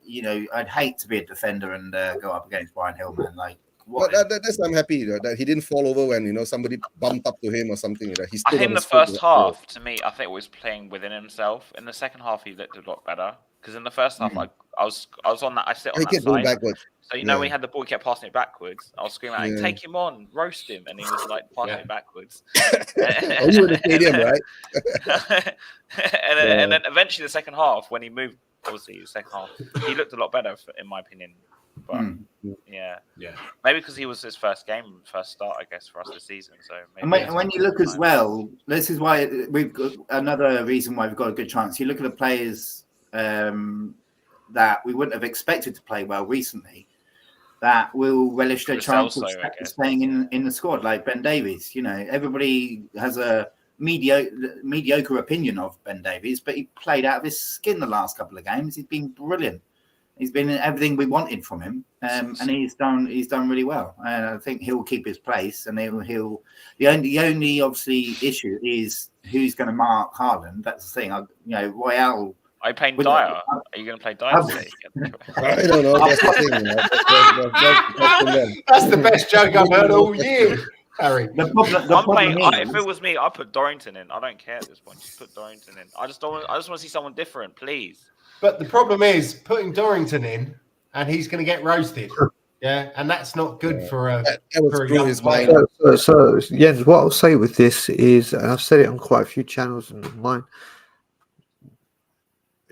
I'd hate to be a defender and go up against Brian Hill, man. Like. That's I'm happy that he didn't fall over when somebody bumped up to him or something. I think the first half, to me, I think was playing within himself. In the second half, he looked a lot better because in the first half, I was on that. I sit on He that kept going side. backwards. So you know when he had the ball, he kept passing it backwards. I was screaming, like, Yeah. "Take him on, roast him!" And he was like passing it backwards. Oh, you were in the stadium, right? and then eventually the second half, when he moved, obviously the second half, he looked a lot better, in my opinion. But yeah, maybe because he was his first start, I guess, for us this season. So maybe and when you look as well, this is why we've got another reason why we've got a good chance. You look at the players that we wouldn't have expected to play well recently, that will relish their chance of staying in the squad, like Ben Davies. You know, everybody has a mediocre opinion of Ben Davies, but he played out of his skin the last couple of games. He's been brilliant. He's been everything we wanted from him, and he's done really well. And I think he'll keep his place. And he'll. The only obviously issue is who's going to mark Haaland. That's the thing. Royale. Are you playing Dyer? Are you going to play Dyer today? I don't know. That's the thing. That's the best joke I've heard all year, Harry. If it was me, I'd put Dorrington in. I don't care at this point. Just put Dorrington in. I just want to see someone different, please. But the problem is putting Dorrington in, and he's going to get roasted. Yeah, and that's not good for a young player. So, Jens, what I'll say with this is, and I've said it on quite a few channels and mine,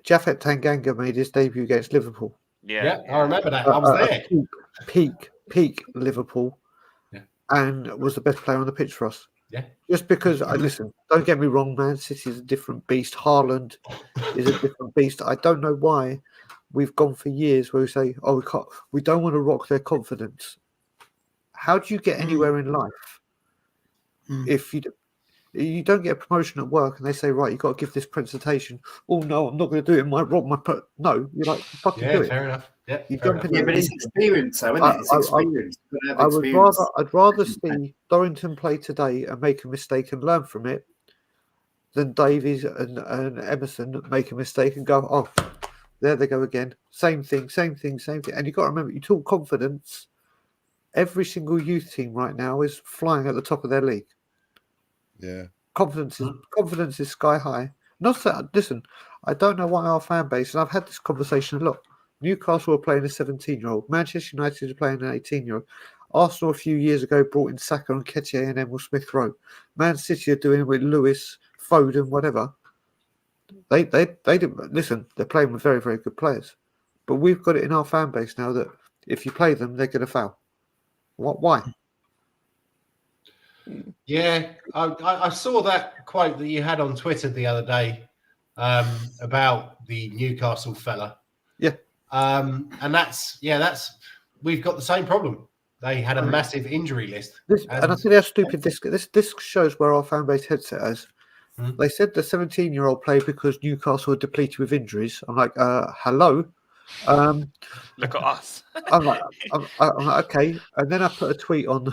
Japhet Tanganga made his debut against Liverpool. Yeah, I remember that. I was there. Peak Liverpool, and was the best player on the pitch for us. Yeah. Just because, listen, don't get me wrong, Man City is a different beast. Haaland is a different beast. I don't know why we've gone for years where we say, we don't want to rock their confidence. How do you get anywhere in life if you don't get a promotion at work and they say, right, you've got to give this presentation? Oh, no, I'm not going to do it. It might rock my... No, you're like, fucking do it. Fair enough. Yeah, but it's experience, though, isn't it? It's experience. I'd rather see Dorrington play today and make a mistake and learn from it than Davies and Emerson make a mistake and go, oh, there they go again. Same thing. And you've got to remember, you talk confidence. Every single youth team right now is flying at the top of their league. Yeah. Confidence is sky high. Not that, listen, I don't know why our fan base, and I've had this conversation a lot. Newcastle are playing a 17-year-old. Manchester United are playing an 18-year-old. Arsenal a few years ago brought in Saka and Nketiah and Emil Smith-Rowe. Man City are doing it with Lewis, Foden, whatever. They didn't listen. They're playing with very, very good players, but we've got it in our fan base now that if you play them, they're going to foul. Why? Yeah, I saw that quote that you had on Twitter the other day about the Newcastle fella. Yeah. And that's we've got the same problem. They had a massive injury list. And I think how stupid this shows where our fan base headset is. They said the 17-year-old played because Newcastle were depleted with injuries. I'm like, hello. Look at us. I'm like, okay. And then I put a tweet on,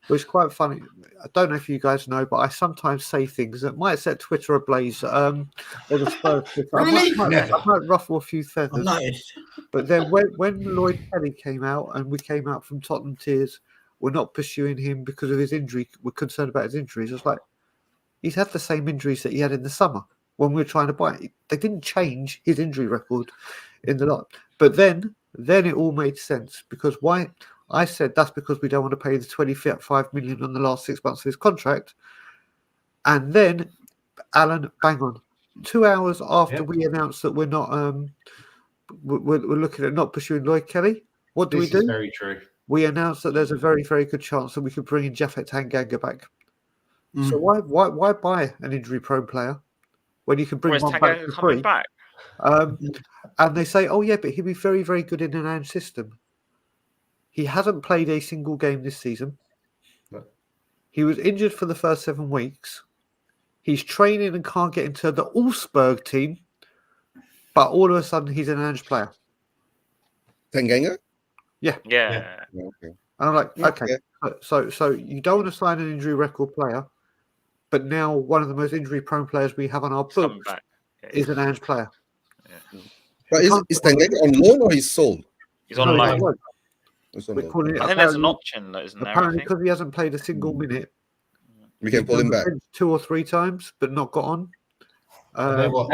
which is quite funny. I don't know if you guys know, but I sometimes say things that might set Twitter ablaze. Or the Spurs. Really? I might ruffle a few feathers. Nice. But then when Lloyd Kelly came out and we came out from Tottenham tears, we're not pursuing him because of his injury. We're concerned about his injuries. It's like, he's had the same injuries that he had in the summer when we were trying to buy it. They didn't change his injury record in the lot. But then it all made sense because why? I said that's because we don't want to pay the 25 million on the last 6 months of his contract. And then Alan, bang on, 2 hours after we announced that we're not, we're looking at not pursuing Lloyd Kelly. What do we do? This is very true. We announced that there's a very, very good chance that we could bring in Japhet Tanganga back. So why buy an injury-prone player when you can bring one back for free? And they say, oh yeah, but he'd be very, very good in an Ange system. He hasn't played a single game this season. No. He was injured for the first 7 weeks. He's training and can't get into the Augsburg team, but all of a sudden he's an Ange player. Tanganga? Yeah. Okay. And I'm like, okay. So you don't want to sign an injury record player, but now one of the most injury-prone players we have on our books is an Ange player. Yeah. But is Tanganga on loan or he's sold? He's on loan. I think there's an option that isn't there. Apparently, because he hasn't played a single minute, we can pull him back 2 or 3 times, but not got on. Lower. Well,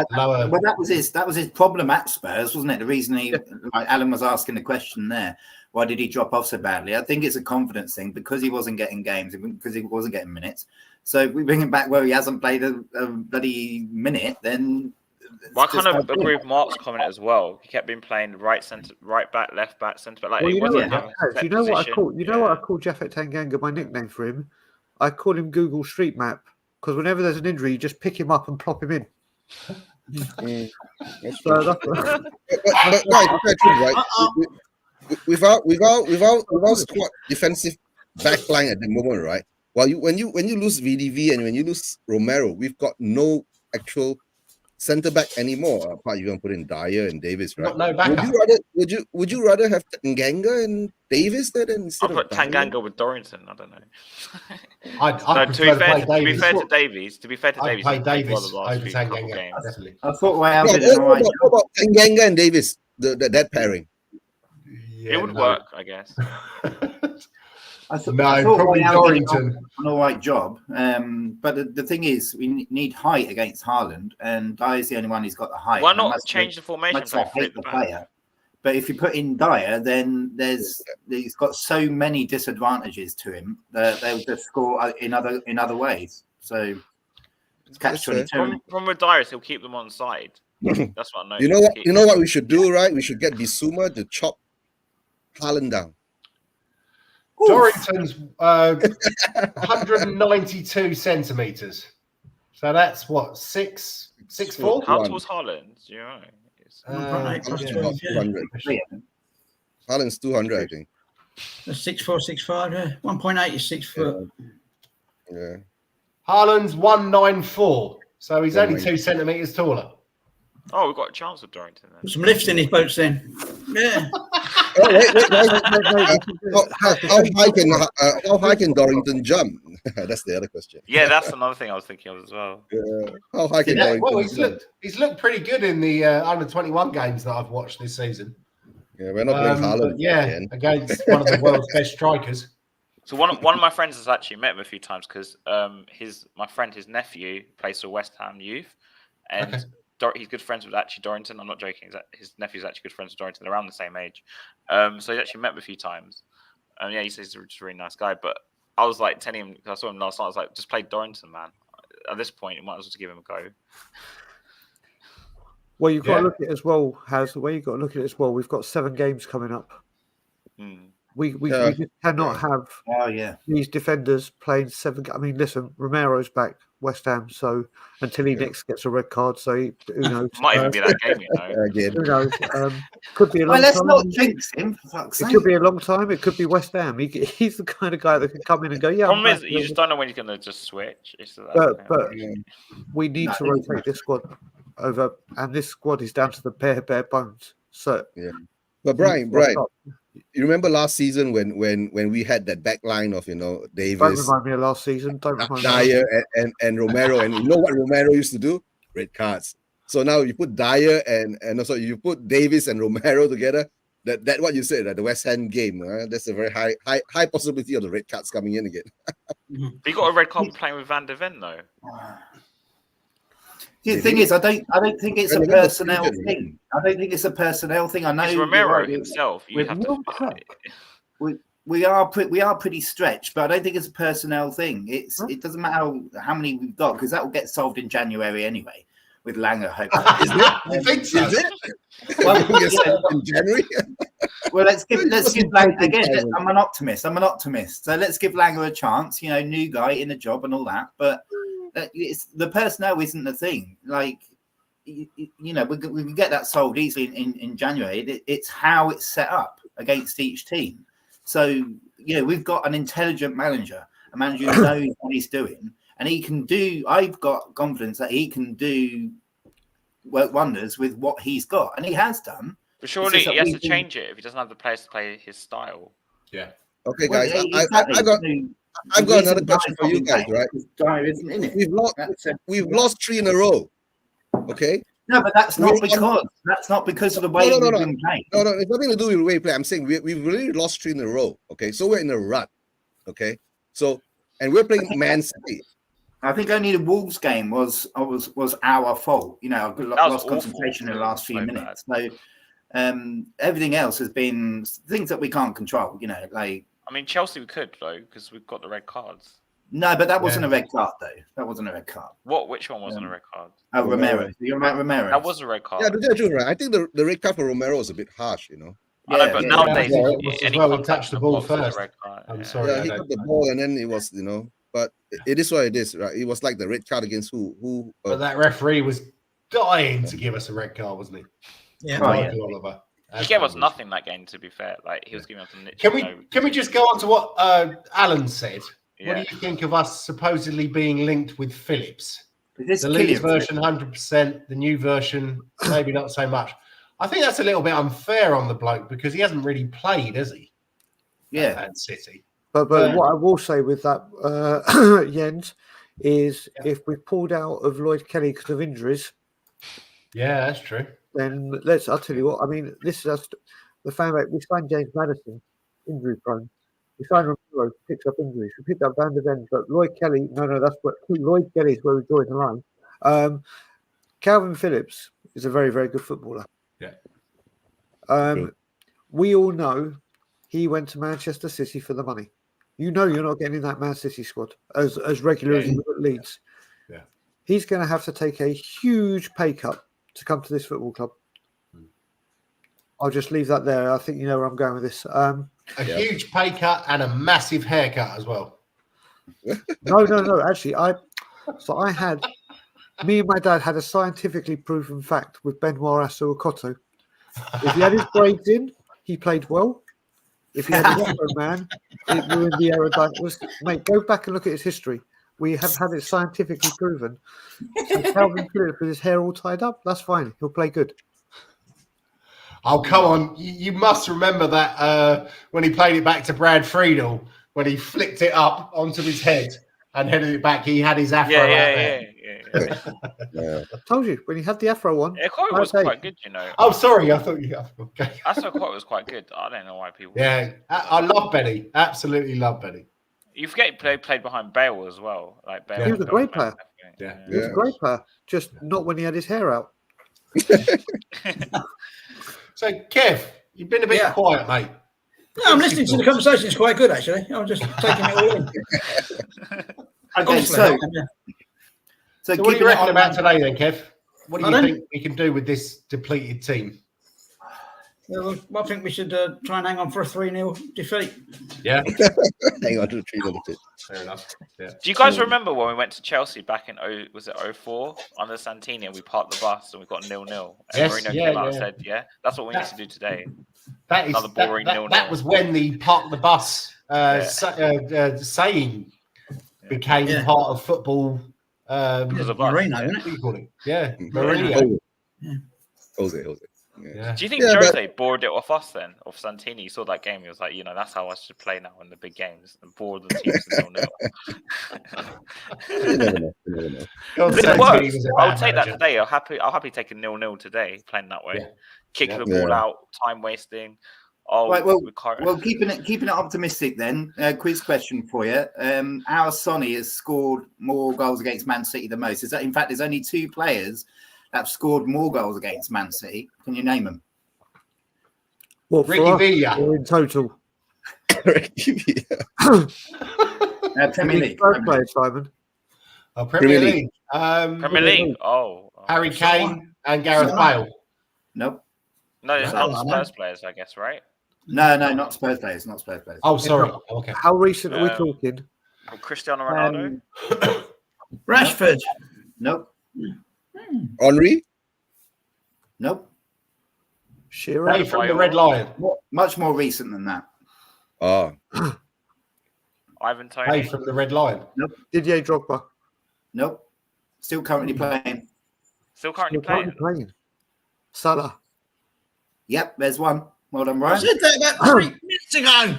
that was his problem at Spurs, wasn't it? The reason like Alan was asking the question there, why did he drop off so badly? I think it's a confidence thing because he wasn't getting games, because he wasn't getting minutes. So if we bring him back where he hasn't played a bloody minute, then. Well, I kind of agree with Mark's comment as well. He kept being playing right back, left back, centre back. Like, well, it wasn't you know what I call Japhet Tanganga? My nickname for him, I call him Google Street Map, because whenever there's an injury, you just pick him up and plop him in. That's but right. Without squad defensive backline at the moment, right? Well, when you lose VDV and when you lose Romero, we've got no actual centre back anymore. Apart, you're gonna put in Dyer and Davis, right? No backup. Would you rather have Tanganga and Davis there than instead I'll put Tanganga with Dorrington. I don't know. To be fair to Davies, I'd play Davis over Tanganga. Definitely. I thought what about Tanganga and Davis? That pairing. Yeah, it would work, I guess. I thought probably Dorrington. An all right job. But the thing is, we need height against Haaland, and Dyer's the only one who's got the height. Why not change the formation? I hate the player. But if you put in Dyer, then he's got so many disadvantages to him that they'll just score in other ways. So it's catch-22. From with Dyer, he'll keep them on side. That's what I know. You know what we should do, right? We should get Bissouma to chop Haaland down. Dorrington's 192 centimeters. So that's what, 6'4"? How tall's Haaland? You know, Haaland's 200, I think. 6'4", 6'5", yeah. 1.8 is 6 foot. Yeah. Haaland's 194, so he's only 2 centimeters taller. Oh, we've got a chance with Dorrington then. Put some lift in his boots then. Yeah. How high can Dorrington jump? That's the other question. Yeah, that's another thing I was thinking of as well. Yeah. How high can Dorrington jump? He's looked pretty good in the under-21 games that I've watched this season. Yeah, we're not playing Haaland. Yeah, against one of the world's best strikers. So one of my friends has actually met him a few times because his nephew plays for West Ham Youth, and he's good friends with Dorrington. I'm not joking. His nephew's actually good friends with Dorrington. They're around the same age. So he's actually met him a few times. Yeah, he says he's a really nice guy. But I was like telling him, because I saw him last night, I was like, just play Dorrington, man. At this point, you might as well just give him a go. Well, you've got to look at it as well, Haz. The way you've got to look at it as well, we've got 7 games coming up. We just cannot have these defenders playing 7. I mean, listen, Romero's back, West Ham, so until he next gets a red card, so who knows? Might even be that game, you know. Who knows? Could be a long time. Let's not jinx him. For fuck's sake. It could be a long time. It could be West Ham. He's the kind of guy that can come in and go, yeah. Problem is, you just don't know when he's going to just switch. But we need to rotate this squad over, and this squad is down to the bare bones. So but Brian, you remember last season when we had that back line of Davis? Don't remind me of last season. Don't remind Dyer and Romero, and you know what Romero used to do? Red cards. So now you put Dyer and also you put Davis and Romero together. That what you said, the West Ham game. That's a very high possibility of the red cards coming in again. But you got a red card playing with Van der Ven though. The thing is, I don't think it's a personnel thing. I don't think it's a personnel thing. I know it's Romero himself. We are pretty stretched, but I don't think it's a personnel thing. It doesn't matter how many we've got because that will get solved in January anyway with Langer. Hopefully, is it? You think so? Is it? Well, in January. Well, let's give Langer again. I'm an optimist. So let's give Langer a chance. New guy in the job and all that, but. It's the personnel isn't the thing. Like, we can get that solved easily in January. It's how it's set up against each team. So, we've got an intelligent manager, a manager who knows what he's doing, and he can do. I've got confidence that he can do work wonders with what he's got, and he has done. But surely he has to change it if he doesn't have the players to play his style. Yeah. Okay, guys. I've got another question for you guys, right? We've lost 3 in a row. Okay. No, but that's not because of the way we've been playing. No, it's nothing to do with the way we play. I'm saying we've really lost 3 in a row. Okay, so we're in a rut. Okay, so and we're playing Man City. I think only the Wolves game was our fault. You know, I've lost concentration in the last few minutes. So everything else has been things that we can't control. You know, like I mean, Chelsea we could though because we've got the red cards. No, but that wasn't a red card though. That wasn't a red card. Which one wasn't a red card? Oh, Romero. You're right, Romero. That was a red card. Yeah, you're right. I think the red card for Romero was a bit harsh. You know. I know, but nowadays, he touched the ball first. I'm sorry. Yeah, he got the ball and then it was, you know. But it is what it is, right? It was like the red card against who? But that referee was dying to give us a red card, wasn't he? Yeah. Oliver. He gave us nothing that game, to be fair. Like he was giving us a Can we just go on to what Alan said? Yeah. What do you think of us supposedly being linked with Phillips? The Leeds version, 100%. The new version, maybe not so much. I think that's a little bit unfair on the bloke because he hasn't really played, has he? Yeah. At City. But what I will say with that, Jens, is if we pulled out of Lloyd Kelly because of injuries, yeah, that's true. Then I'll tell you what. I mean, this is the fan rate. We signed James Maddison, injury prone. We signed Romero, picks up injuries. We picked up Van der Ven, but Lloyd Kelly. No, that's what Lloyd Kelly is where we joined the line. Calvin Phillips is a very, very good footballer. Yeah. We all know he went to Manchester City for the money. You know you're not getting in that Man City squad as regular as he was at Leeds. Yeah. He's going to have to take a huge pay cut to come to this football club. I'll just leave that there. I think you know where I'm going with this. A huge pay cut and a massive haircut as well. No. Actually, me and my dad had a scientifically proven fact with Benoit Asuakoto. If he had his braids in, he played well. If he had his afro man, it ruined the aerodynamics. Mate, go back and look at his history. We have had it scientifically proven. So Calvin Phillips with his hair all tied up, that's fine. He'll play good. Oh, come on. You must remember that when he played it back to Brad Friedel, when he flicked it up onto his head and headed it back, he had his afro. Yeah. I told you, when he had the afro on. Yeah, Coy was quite good, you know. Oh, sorry. I thought you... Okay. I thought Coy was quite good. I don't know why people... Yeah, I love Benny. Absolutely love Benny. You forget he played behind Bale as well. Like Bale. He was a great player. Yeah. He was a great player, just not when he had his hair out. So, Kev, you've been a bit quiet, mate. No, I'm listening to the conversation. It's quite good, actually. I'm just taking it all in. Okay, so what do you reckon about today, then, Kev? What do you think we can do with this depleted team? Well, I think we should try and hang on for a 3-0 defeat. Yeah. Hang on to the 3-0 defeat. Fair enough. Yeah. Do you guys remember when we went to Chelsea back in 04 under Santini and we parked the bus and we got 0-0? And Mourinho came out and said, that's what we need to do today. That is another boring 0-0. That was when the park the bus saying became part of football. Mourinho, isn't it? What do you call it? Yeah, Mourinho. Jose. Yeah. Do you think Jose bored it off us then, off Santini? He saw that game. He was like, that's how I should play now in the big games and bore the teams to 0-0. You never know. It works. I would take that today. I'll happily take a 0-0 today, playing that way, kicking the ball out, time wasting. Right, well, keeping it optimistic then. Quiz question for you. Our Sonny has scored more goals against Man City than most. In fact, there's only 2 players that have scored more goals against Man City. Can you name them? What, Ricky Villa. Or in total? Ricky Villa. Premier League. First player, Simon. Premier League. Premier League. Harry Kane and Gareth Bale. Nope. No, it's not Spurs players, I guess, right? No, not Spurs players. Not Spurs players. Oh, sorry. Okay. How recent are we talking? Cristiano Ronaldo. Rashford. Nope. Henry? Nope. Shearer. Hey, from the Red Lion. Much more recent than that. Oh. Ivan Toney. Hey, from the Red Lion. Nope. Didier Drogba. Nope. Still currently playing. Still currently playing. Salah. Yep, there's one. Well done, Ryan. I said that about 3 minutes ago.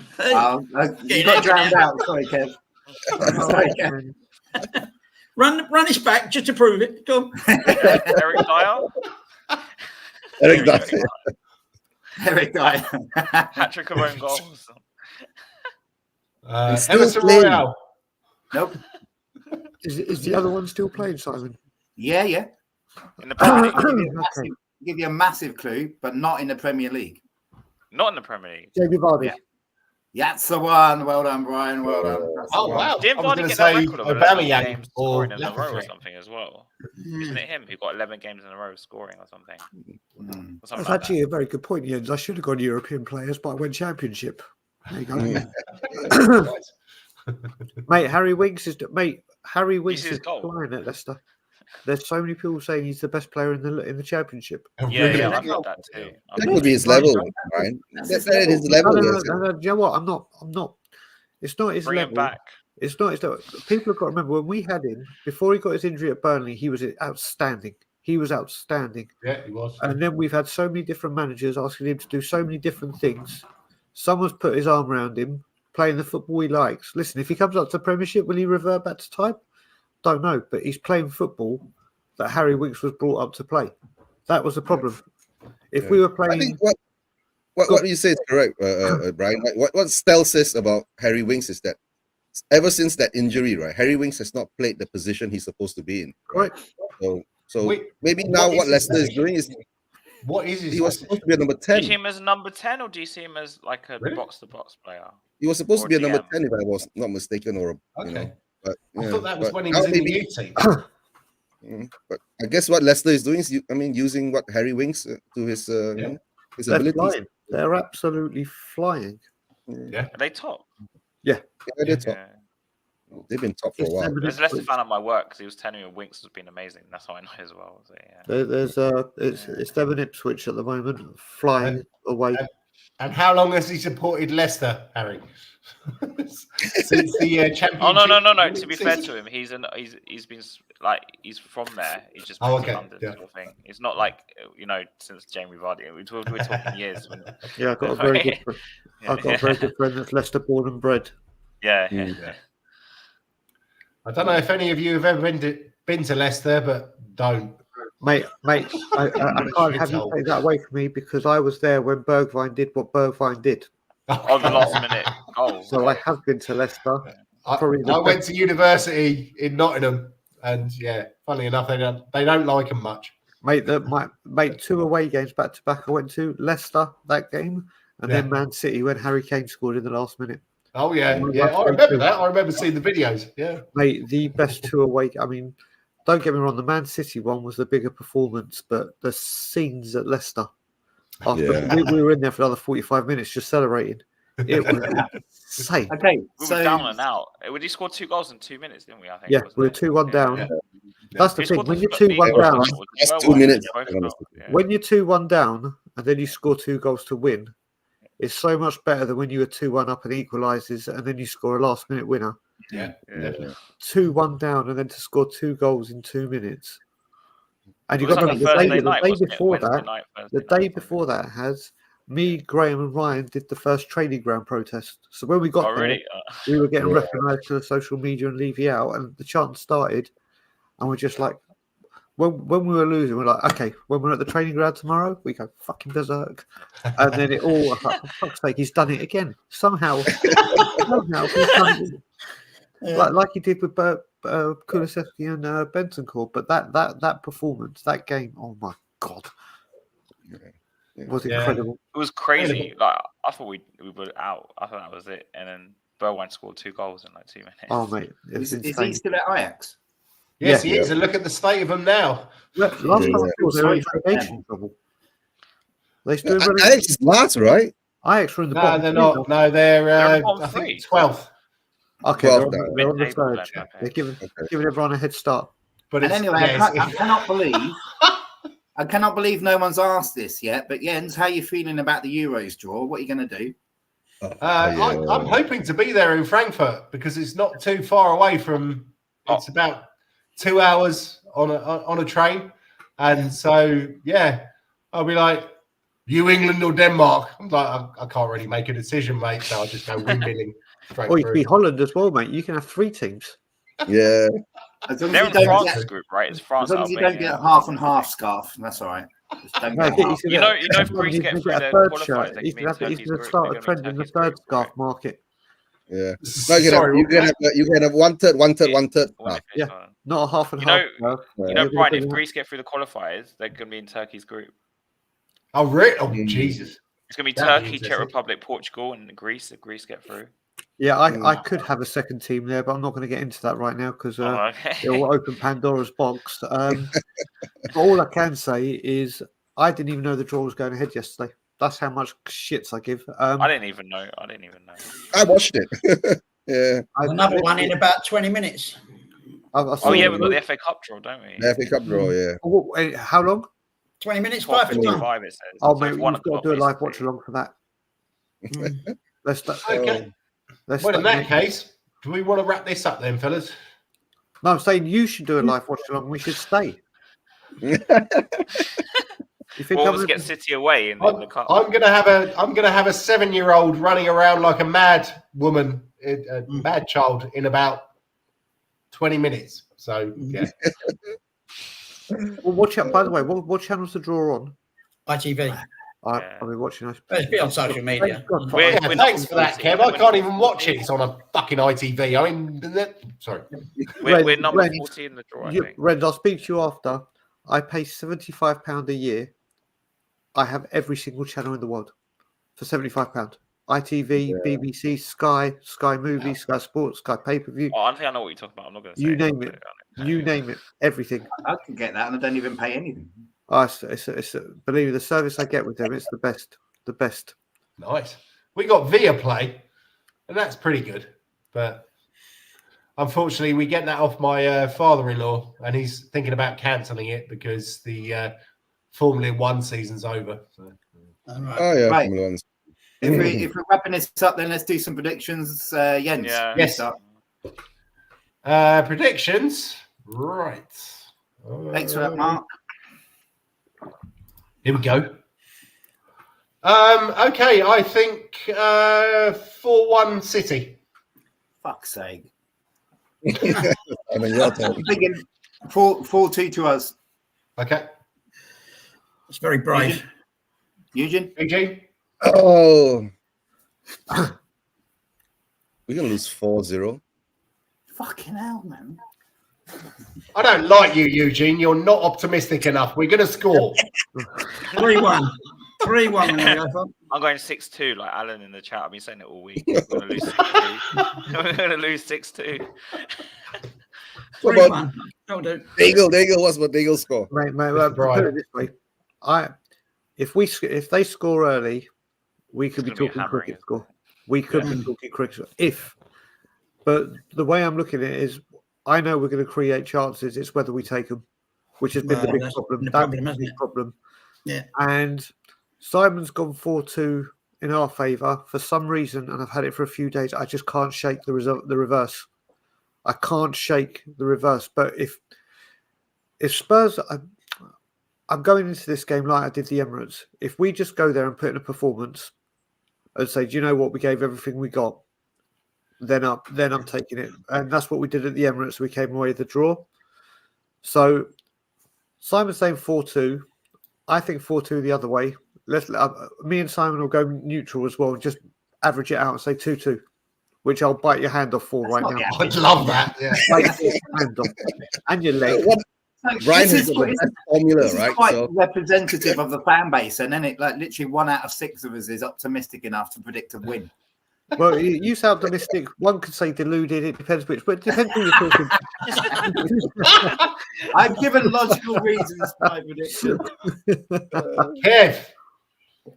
You got drowned out. Sorry, Kev. Sorry, Kev. Run this back just to prove it. Go on. Eric Dyer. Eric Dyer. Eric Dyer. Hat-trick of own goals. Emerson Royale. Nope. Is the other one still playing, Simon? Yeah. In the Premier League. Okay. Give you a massive clue, but not in the Premier League. Not in the Premier League. Jamie Vardy. Yeah. That's the one. Well done, Brian. Well done. That's the Oh, one. wow. Didn't I was Vardy going to get that say record of 11 Aubameyang games or scoring in a row or Lacazette. something as well? Isn't it him who got 11 games in a row scoring or something? Mm. Or something That's like actually a very good point, Jens. I should have gone European players, but I went Championship. There you go. Mate, Harry Winks is flying at Leicester. There's so many people saying he's the best player in the Championship. that. Yeah, I've heard that too. That could be his level, Brian. That's his level. No, you know what? I'm not. It's not his Bring level. him back. It's not his level. People have got to remember when we had him before he got his injury at Burnley. He was outstanding. He was outstanding. Yeah, he was. And then we've had so many different managers asking him to do so many different things. Someone's put his arm around him, playing the football he likes. Listen, if he comes up to Premiership, will he revert back to type? Don't know, but he's playing football that Harry Winks was brought up to play. That was the problem. If we were playing, I think what you say is correct, Brian. Like what Stel says about Harry Winks is that ever since that injury, right, Harry Winks has not played the position he's supposed to be in. Right? So maybe now what Leicester is doing is he was supposed to be a number 10. Do you see him as a number 10 or do you see him as like a box-to-box player? He was supposed to be a number DM? 10 if I was not mistaken, or you know. But I thought that was when he was in the youth team. But I guess what Leicester is doing is, using what Harry Winks to his his abilities. flying. They're absolutely flying. Yeah. Are they top? Yeah, they're top. Yeah. They've been top for a while. There's less fan of my work because he was telling me Winks has been amazing. That's how I know as well. So, yeah. It's them and Ipswich at the moment, flying away. And how long has he supported Leicester, Harry? Since the championship. Oh no. To be fair to him, he's been like he's from there. He's just moved to London sort of thing. It's not like since Jamie Vardy. We're talking years. Yeah, I've got a very good friend. I've got a very good friend that's Leicester born and bred. Yeah. I don't know if any of you have ever been to Leicester, but don't. Mate, I can't have you take that away from me because I was there when Bergwijn did what Bergwijn did. Oh, the last minute goal. So I have been to Leicester. I went to university in Nottingham, and funnily enough, they don't like them much. Mate, made 2 away games back to back. I went to Leicester that game, and then Man City when Harry Kane scored in the last minute. Oh yeah. I remember that. I remember seeing the videos. Yeah, mate, the best 2 away. I mean, don't get me wrong. The Man City one was the bigger performance, but the scenes at Leicester. We were in there for another 45 minutes just celebrating. It was insane. Okay, we were down and out. We scored 2 goals in 2 minutes, didn't we? I think. Yeah, we were 2-1 down. Yeah. That's the thing. When you're 2-1 down, that's 2 minutes. When you're 2-1 down and then you score 2 goals to win, it's so much better than when you were 2-1 up and equalises and then you score a last-minute winner. Yeah. 2-1 down and then to score 2 goals in 2 minutes. And you've got to remember the day before that has me, Graham, and Ryan did the first training ground protest. So when we got there, we were getting recognised to social media and leave you out, and the chant started, and we're just like, when we were losing, we're like, okay, when we're at the training ground tomorrow, we go fucking berserk, and then it all, like, for fuck's sake, he's done it again somehow. He's done it. Like he did with Kulusevski and Bentancur, but that performance, that game, oh my god, was incredible. It was crazy. Like I thought we were out. I thought that was it, and then Bergwijn scored 2 goals in like 2 minutes. Oh mate, is he still at Ajax? Yes, he is. And look at the state of them now. Last time I saw they were in relegation trouble. They still Ajax is last, right? Ajax were in the bottom. No, they're not. No, they're I think 12th. Okay, they're on the third. They're giving everyone a head start. But anyway, I cannot believe no one's asked this yet. But Jens, how are you feeling about the Euros draw? What are you going to do? I'm hoping to be there in Frankfurt because it's not too far away from. It's about 2 hours on a train, and so I'll be like, you England or Denmark? I'm like, I can't really make a decision, mate. So I'll just go windmilling. Or you could be Holland as well, mate. You can have 3 teams. Yeah. They're in France group, right? It's France. As long as you don't get a half and half scarf, that's all right. Just don't get if Greece get through their qualifiers, he's going to start a trend in the third scarf market. Yeah. No, Sorry, you can have one third. Yeah. Not a half and You half. know, you know, Brian, if Greece get through the qualifiers, they're going to be in Turkey's group. Oh, really? Oh, Jesus. It's going to be That'd be Turkey, Czech interesting. Republic, Portugal, and Greece. If Greece get through. Yeah, I could have a second team there, but I'm not going to get into that right now because it will open Pandora's box. But all I can say is I didn't even know the draw was going ahead yesterday. That's how much shits I give. I didn't even know. I watched it. Yeah. Another one in about 20 minutes. Oh yeah, we've got the FA Cup draw, don't we? The FA Cup draw, yeah. How long? 20 minutes, 5 to 1. It says. Oh, So mate, it's we've 1 got to o'clock, do a live basically. watch along for that. Let's start. Okay. Well, in that case, do we want to wrap this up then, fellas? No, I'm saying you should do a live watch along. We should stay. You think We'll get City away in the cup. I'm gonna have a 7-year-old running around like a mad woman, a mad child in about 20 minutes. So yeah. Well, by the way, what channel's the draw on? ITV. I've been watching it. It's been on social media. Thanks for that, Kev. I can't even watch it. It's on a fucking ITV. I mean, sorry. We're number 40 in the draw, I think. Red, I'll speak to you after. I pay £75 a year. I have every single channel in the world for £75. ITV, BBC, Sky Movies, Sky Sports, Sky Pay-Per-View. Oh, I think I know what you're talking about. I'm not going to say You name it. You name it. Everything. I can get that, and I don't even pay anything. Believe me, the service I get with them, it's the best. The best. Nice. We got Viaplay, and that's pretty good. But unfortunately, we get that off my father-in-law, and he's thinking about cancelling it because the Formula One season's over. So. Right. Oh yeah, Right. Formula One. If we're wrapping this up, then let's do some predictions. Jens. Yeah. Yes. Predictions. Right. Thanks for that, Mark. Here we go. Okay, I think 4-1 City. Fuck's sake. I mean, your turn. I'm thinking 4-2 to us. Okay. It's very brave. Eugene? Eugene? Oh, we're gonna lose 4-0. Fucking hell, man. I don't like you, Eugene. You're not optimistic enough. We're going to score. 3-1. 3-1. I'm going 6-2, like Alan in the chat. I've been saying it all week. We're going to lose 6-2. We're going to lose 6-2. 3-1. That'll do. There you go. What's what Daigle score? Mate, put it this way. If they score early, we could be talking cricket score. We could be talking cricket. But the way I'm looking at it is, I know we're going to create chances. It's whether we take them, which has been the big problem. That's the big problem. Yeah. And Simon's gone 4-2 in our favour for some reason, and I've had it for a few days. I just can't shake the reverse. I can't shake the reverse. But if Spurs, I'm going into this game like I did the Emirates. If we just go there and put in a performance and say, do you know what, we gave everything we got, then I'm taking it. And that's what we did at the Emirates. We came away with the draw. So Simon's saying 4-2. I think 4-2 the other way. Me and Simon will go neutral as well and just average it out and say 2-2, which I'll bite your hand off for right now. I'd love that. Yeah. Bite your hand off. And your leg. Brian has got the best formula, This is right? quite So representative of the fan base, and then it like literally 1 out of 6 of us is optimistic enough to predict a win. Well, you sound optimistic. One could say deluded. It depends which, but it depends who you're talking. I've given logical reasons for my prediction. Kev,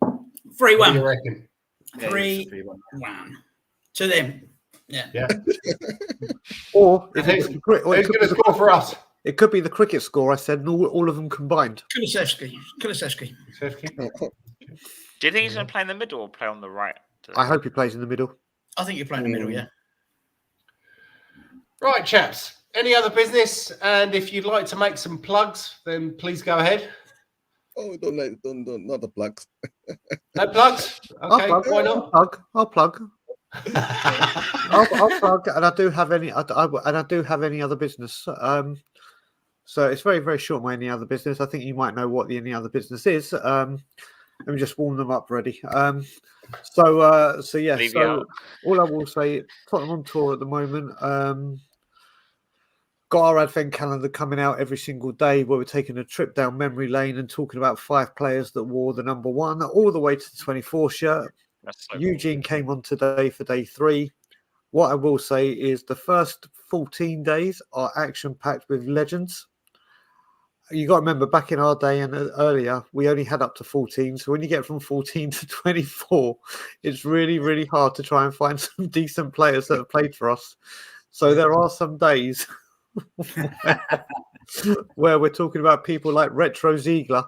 3-1. what do you reckon? 3-1 to them. Yeah. Or Who's going to score for us? it could be the cricket score. I said, and all of them combined. Kulusevski. Do you think he's going to play in the middle or play on the right? I hope he plays in the middle. I think you're playing in the middle, yeah. Right, chaps. Any other business? And if you'd like to make some plugs, then please go ahead. oh, don't not the plugs. No plugs? Okay, why not? I'll plug. I'll plug, and I do have any. I do have any other business. So it's very, very short. My any other business. I think you might know what the any other business is. Let me just warm them up ready. So yeah. Leave you So out. all I will say, Tottenham on tour at the moment. Got our advent calendar coming out every single day where we're taking a trip down memory lane and talking about 5 players that wore the number 1 all the way to the 24 shirt. That's so Eugene came on today for day 3. What I will say is the first 14 days are action-packed with legends. You got to remember, back in our day and earlier, we only had up to 14. So when you get from 14 to 24, it's really, really hard to try and find some decent players that have played for us. So there are some days where we're talking about people like Retro Ziegler.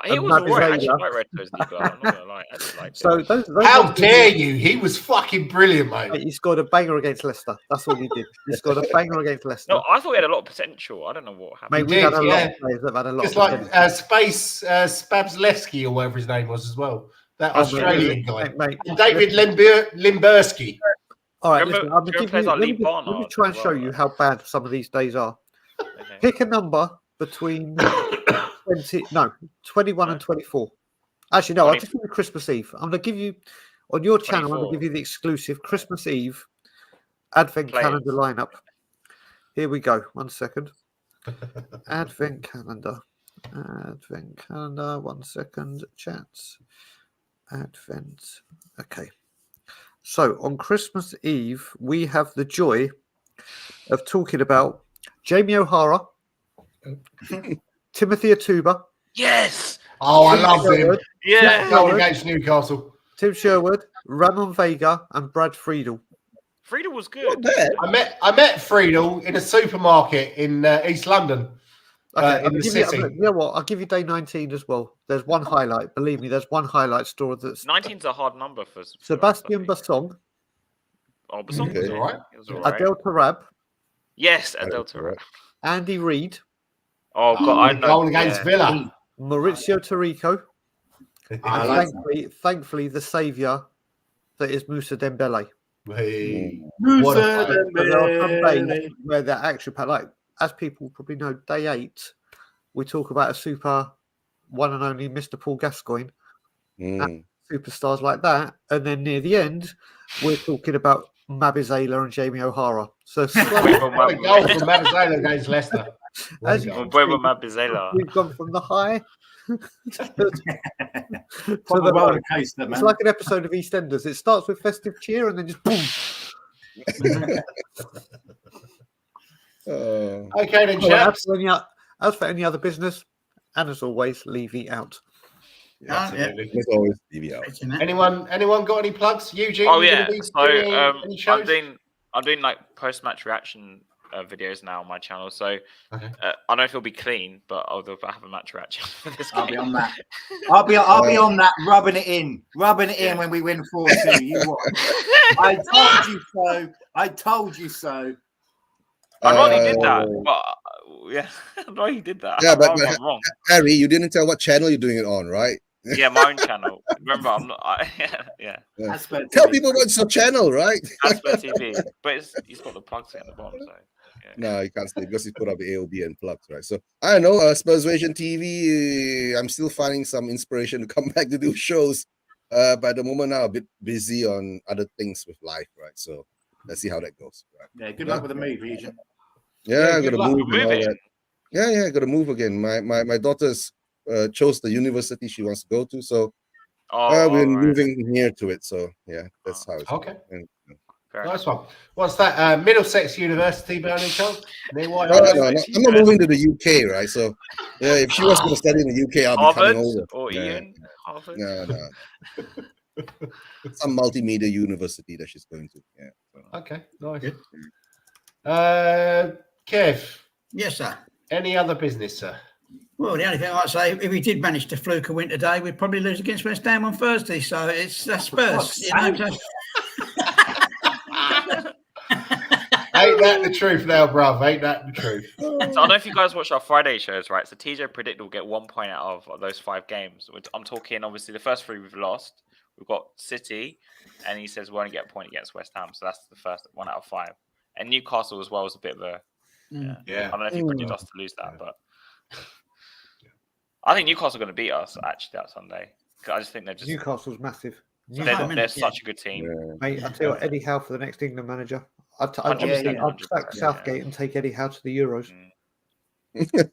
He was alright, actually, quite Retro Ziegler. I'm not gonna lie, I actually liked So him. those How dare you? He was fucking brilliant, mate. He scored a banger against Leicester. That's all he did. He scored a banger against Leicester. No, I thought he had a lot of potential. I don't know what happened. Mate, we've had a lot of players that have had a lot Just of like potential. Space Spabslewski or whatever his name was as well. That Australian guy. Mate, And David Limberski. all right, Remember- listen, I'm gonna remember give you, players like let, Lee me, let me Barnard try and as show well, you right? how bad some of these days are. Okay. Pick a number between 21 and 24. Actually, no, I'll just give you Christmas Eve. I'm going to give you, on your channel, I'm going 24. to give you the exclusive Christmas Eve Advent Players. calendar lineup. Here we go. 1 second. Advent calendar. 1 second. Chats. Advent. Okay. So on Christmas Eve, we have the joy of talking about Jamie O'Hara, Timothy Atuba, Yes. Oh, I love him. Yeah. Goal against Newcastle. Tim Sherwood, Ramon Vega, and Brad Friedel. Friedel was good. Not bad. I met Friedel in a supermarket in East London. Okay, In the city. you know what? I'll give you day 19 as well. There's one highlight. Believe me, there's one highlight store that's 19's a hard number for us, Sebastian I think. Bassong, Oh, Bassong was Okay. alright. It was alright. Adel Tarab, Yes, Adel Tarab. Andy Reid, Oh god, I know. Goal against Villa. Maurizio Tarico, I and like thankfully the saviour that is Moussa Dembele. Hey. What a Musa player. There are some Dembele. days where they're actually like, as people probably know, day 8, we talk about a super one and only Mr. Paul Gascoigne, superstars like that, and then near the end, we're talking about Mabizela and Jamie O'Hara. So What a goal from Mabizela against Leicester. as you What a can goal. see, we've gone from the high to the Proper low. roller coaster, It's man. like an episode of EastEnders. It starts with festive cheer and then just boom. Okay then, Well, chaps. as for any other business, and as always, Levy out. Absolutely. There's always TV out. Anyone got any plugs? Eugene? Oh you yeah. gonna be So doing any shows? I'm doing like post-match reaction videos now on my channel. So Okay. I don't know if it'll be clean, but I'll have a match reaction for this I'll be game. on that. I'll be on that, rubbing it in when we win 4-2. You what? I told you so. I told you so. I know he did that, but yeah, I know he did that. Yeah, but I'm wrong. Harry, you didn't tell what channel you're doing it on, right? Yeah, my own channel. Remember, I'm not. Yeah, Asper Tell TV. people what's your channel, right? Asper TV, but he's got the plugs at the bottom. So yeah. No, you can't stay because he put up the AOB and plugs, right? So I don't know, Spursvision TV. I'm still finding some inspiration to come back to do shows. But at the moment now, a bit busy on other things with life, right? So let's see how that goes. Right? Yeah, good luck with the move, Regent. Yeah, I good gotta luck. move and all Moving. that. Yeah, gotta move again. My daughter's chose the university she wants to go to, so Oh, we're right. moving near to it. So yeah, that's how it's Okay. going. Fair Nice enough. one. What's that? Middlesex University, by any chance? Near White No, Island? no, I'm not moving to the UK, right? So yeah, if she was going to study in the UK, I'll be Harvard coming over. or Yeah. Ian? Harvard. No. Some multimedia university that she's going to. Yeah. So. Okay, nice. Kev, Yes, sir. any other business, sir? Well, the only thing I'd say, if we did manage to fluke a win today, we'd probably lose against West Ham on Thursday. So that's Spurs. You know, so- Ain't that the truth now, bruv? Ain't that the truth? So I don't know if you guys watch our Friday shows, right? So TJ Predict will get 1 point out of those 5 games. I'm talking, obviously, the first 3 we've lost. We've got City, and he says we'll only get a point against West Ham. So that's the first 1 out of 5. And Newcastle as well is a bit of a... Yeah. I don't know if you predict us to lose that, but... I think Newcastle are going to beat us, actually, that Sunday. I just think they're just Newcastle's massive. they're such a good team. Yeah. Mate, I tell you what, Eddie Howe for the next England manager. I'd 100%, sack Southgate and take Eddie Howe to the Euros.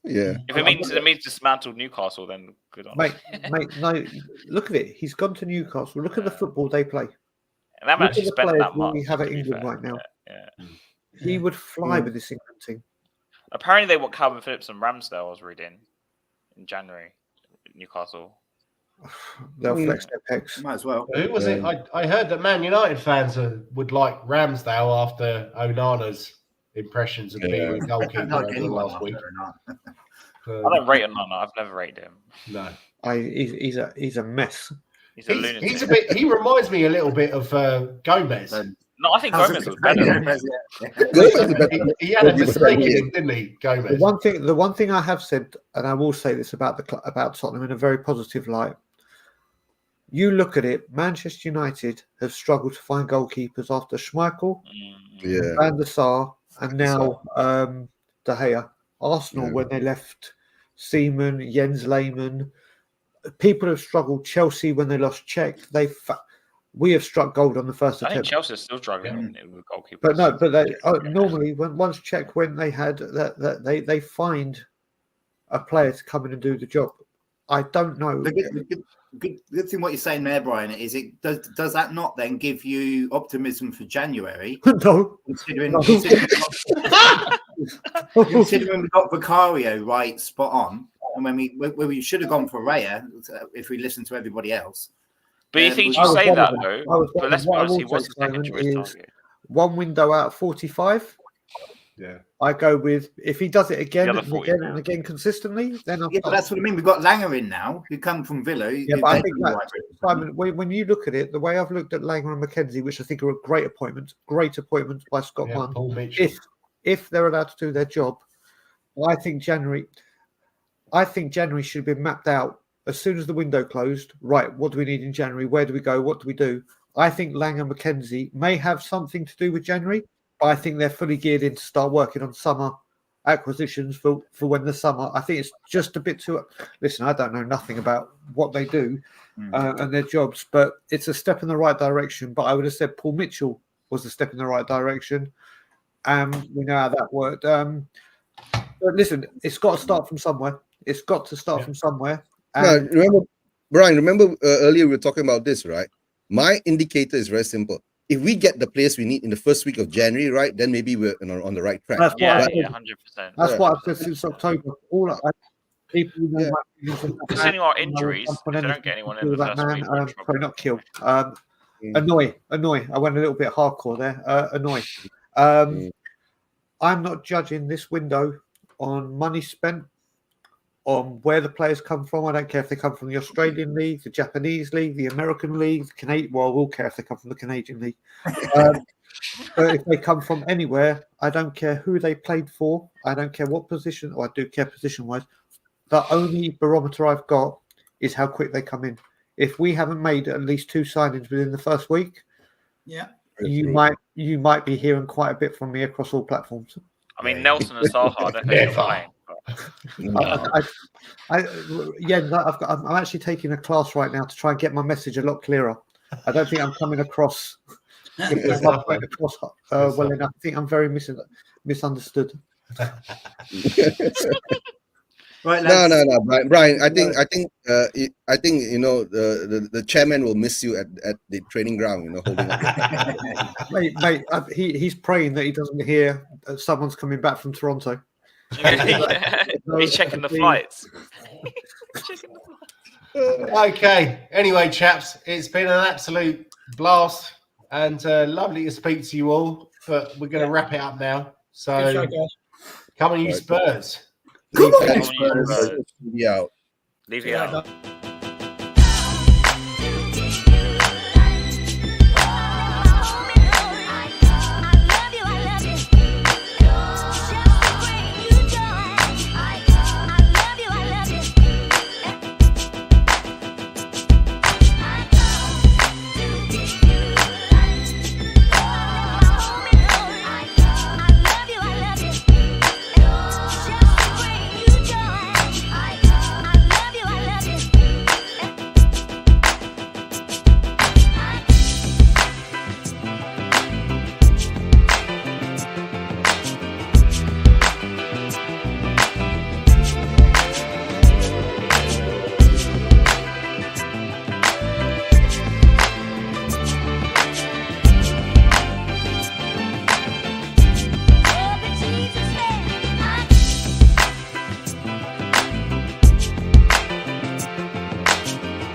Yeah. If it means dismantle Newcastle, then good on Mate, no, look at it. He's gone to Newcastle. Look at the football they play. And they haven't actually Look at the spent that players much. we have at to be England fair. right now. Yeah. He would fly with this England team. Apparently, they want Calvin Phillips and Ramsdale. I was reading in January, Newcastle. They'll flex their pecs. Might as well. Who was it? I heard that Man United fans would like Ramsdale after Onana's impressions of being a goalkeeper over the last week. I don't rate him. No, I've never rated him. No, He's a mess. He's a lunatic. he's a bit. He reminds me a little bit of Gomez. No, I think Gomez was better. He had a mistake, didn't he, Gomez? The one thing I have said, and I will say this about about Tottenham in a very positive light. You look at it, Manchester United have struggled to find goalkeepers after Schmeichel, Van der Sar, and now De Gea. Arsenal, when they left Seaman, Jens Lehmann, people have struggled. Chelsea, when they lost Czech, we have struck gold on the first attempt. I think Chelsea's still struggling with goalkeepers. But no, they normally once Czech when they had that they find a player to come in and do the job. I don't know. Good thing what you're saying there, Brian, is it does that not then give you optimism for January? No. Considering we got Vicario right spot on, and when we should have gone for Raya if we listened to everybody else. But you think you say that though? But let's be honest, he was second choice target. One window out of 45. Yeah, I go with if he does it again and again consistently, then but that's what I mean. We've got Langer in now, who come from Villa. Yeah, but I think Simon, when you look at it, the way I've looked at Langer and McKenzie, which I think are a great appointments by Scott Munn. If they're allowed to do their job, I think January should have been mapped out as soon as the window closed. Right, what do we need in January? Where do we go? What do we do? I think Langer and McKenzie may have something to do with January. I think they're fully geared in to start working on summer acquisitions for when the summer. I think it's just a bit too. Listen, I don't know nothing about what they do and their jobs, but it's a step in the right direction. But I would have said Paul Mitchell was a step in the right direction. We know how that worked. But listen, it's got to start from somewhere. It's got to start from somewhere. Remember, Brian, earlier we were talking about this, right? My indicator is very simple. If we get the players we need in the first week of January, right, then maybe we're on the right track. That's 100%. That's what I've said since October. People know considering our injuries, if they don't get anyone in the first week, sorry, not kill. Annoy. I went a little bit hardcore there. Annoy. I'm not judging this window on money spent, on where the players come from. I don't care if they come from the Australian League, the Japanese League, the American League, the Canadian. Well, I will care if they come from the Canadian League. But if they come from anywhere, I don't care who they played for. I don't care what position, or I do care position-wise. The only barometer I've got is how quick they come in. If we haven't made at least 2 signings within the first week, you might be hearing quite a bit from me across all platforms. I mean, Nelson and Saha, they're fine. I'm actually taking a class right now to try and get my message a lot clearer. I don't think I'm coming across well enough. I think I'm very misunderstood. Right, no, Brian. I think you know the chairman will miss you at the training ground. You know, holding up. mate. He's praying that he doesn't hear someone's coming back from Toronto. He's checking the flights. Okay. Anyway, chaps, it's been an absolute blast and lovely to speak to you all. But we're going to wrap it up now. So, come on, you Spurs. Leave out. Leave it out.